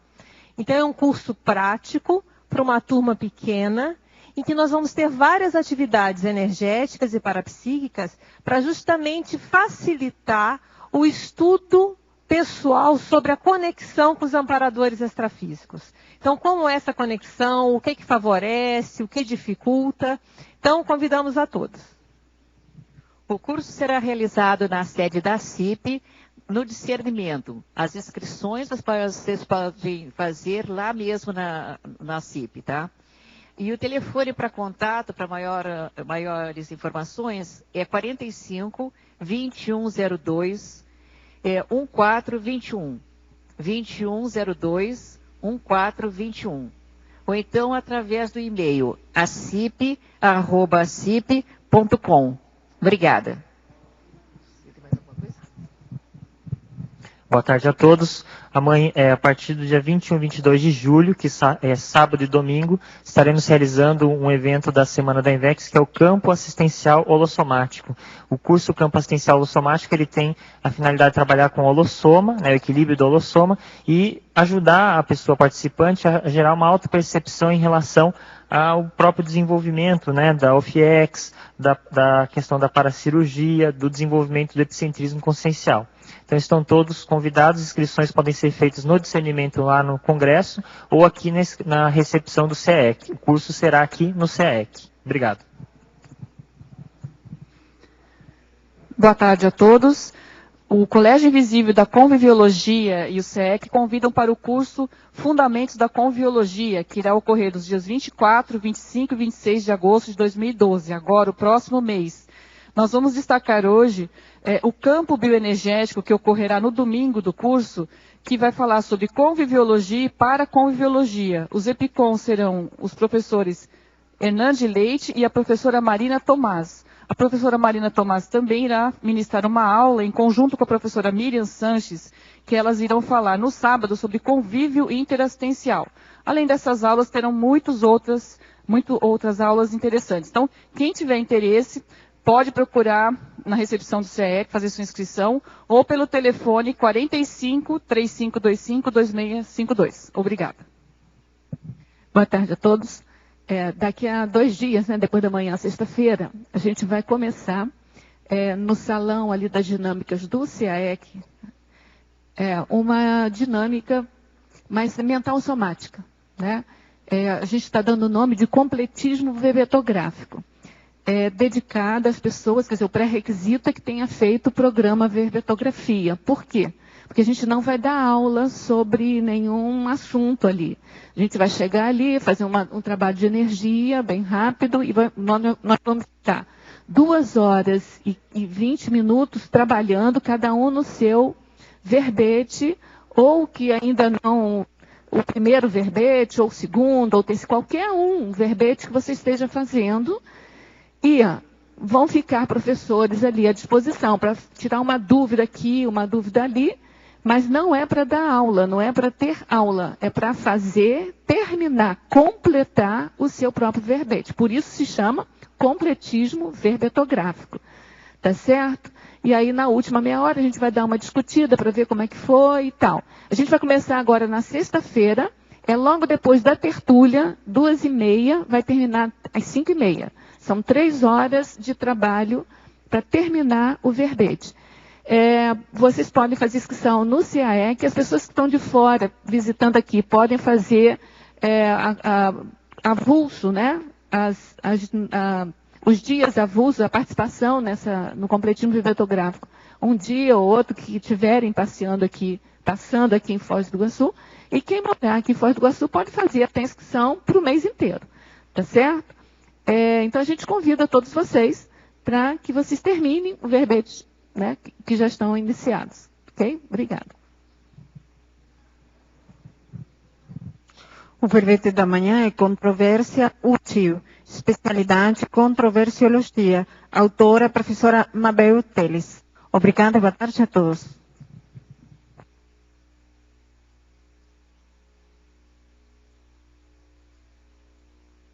Então é um curso prático para uma turma pequena em que nós vamos ter várias atividades energéticas e parapsíquicas para justamente facilitar o estudo pessoal sobre a conexão com os amparadores extrafísicos. Então, como é essa conexão, o que favorece, o que dificulta. Então, convidamos a todos. O curso será realizado na sede da CIP, no discernimento. As inscrições vocês podem fazer lá mesmo na CIP, tá? E o telefone para contato, para maiores informações, é 45 2102 1421. 2102 1421. Ou então através do e-mail acip@acip.com. Obrigada. Boa tarde a todos. Amanhã, a partir do dia 21 e 22 de julho, que é sábado e domingo, estaremos realizando um evento da Semana da Invex, que é o Campo Assistencial Holossomático. O curso Campo Assistencial Holossomático, ele tem a finalidade de trabalhar com o holossoma, né, o equilíbrio do holossoma, e ajudar a pessoa participante a gerar uma autopercepção em relação ao próprio desenvolvimento, né, da OFIEX, da questão da paracirurgia, do desenvolvimento do epicentrismo consciencial. Então estão todos convidados, inscrições podem ser feitas no discernimento lá no Congresso ou aqui na recepção do CEEC. O curso será aqui no CEEC. Obrigado. Boa tarde a todos. O Colégio Invisível da Conviviologia e o CEEC convidam para o curso Fundamentos da Conviviologia, que irá ocorrer nos dias 24, 25 e 26 de agosto de 2012, agora o próximo mês. Nós vamos destacar hoje o campo bioenergético que ocorrerá no domingo do curso, que vai falar sobre conviviologia e paraconviviologia. Os EPICOM serão os professores Hernande Leite e a professora Marina Tomás. A professora Marina Tomás também irá ministrar uma aula em conjunto com a professora Miriam Sanches, que elas irão falar no sábado sobre convívio interassistencial. Além dessas aulas, terão muitas outras aulas interessantes. Então, quem tiver interesse, pode procurar na recepção do CEEC, fazer sua inscrição, ou pelo telefone 45 3525 2652. Obrigada. Boa tarde a todos. Daqui a 2 dias, né, depois da manhã, sexta-feira, a gente vai começar no salão ali das dinâmicas do CEEC, uma dinâmica mais mental somática, né? A gente está dando o nome de completismo verbetográfico. Dedicada às pessoas, quer dizer, o pré-requisito é que tenha feito o programa verbetografia. Por quê? Porque a gente não vai dar aula sobre nenhum assunto ali. A gente vai chegar ali, fazer um trabalho de energia bem rápido e nós vamos estar 2 horas e 20 minutos trabalhando, cada um no seu verbete, ou que ainda não, o primeiro verbete, ou o segundo, ou terceiro, qualquer um verbete que você esteja fazendo. E vão ficar professores ali à disposição para tirar uma dúvida aqui, uma dúvida ali, mas não é para dar aula, não é para ter aula, é para fazer, terminar, completar o seu próprio verbete. Por isso se chama completismo verbetográfico, tá certo? E aí na última meia hora a gente vai dar uma discutida para ver como é que foi e tal. A gente vai começar agora na sexta-feira, logo depois da tertúlia, 2h30, vai terminar às 5h30. São 3 horas de trabalho para terminar o verbete. Vocês podem fazer inscrição no CAEC, as pessoas que estão de fora, visitando aqui, podem fazer avulso, né? Os dias avulso, a participação no completismo verbetográfico. Um dia ou outro que estiverem passando aqui em Foz do Iguaçu. E quem morar aqui em Foz do Iguaçu pode fazer até inscrição para o mês inteiro. Tá certo? Então a gente convida todos vocês para que vocês terminem o verbete, né, que já estão iniciados. Ok? Obrigada. O verbete da manhã é Controvérsia Útil, especialidade Controversiologia, autora professora Mabel Teles. Obrigada, boa tarde a todos.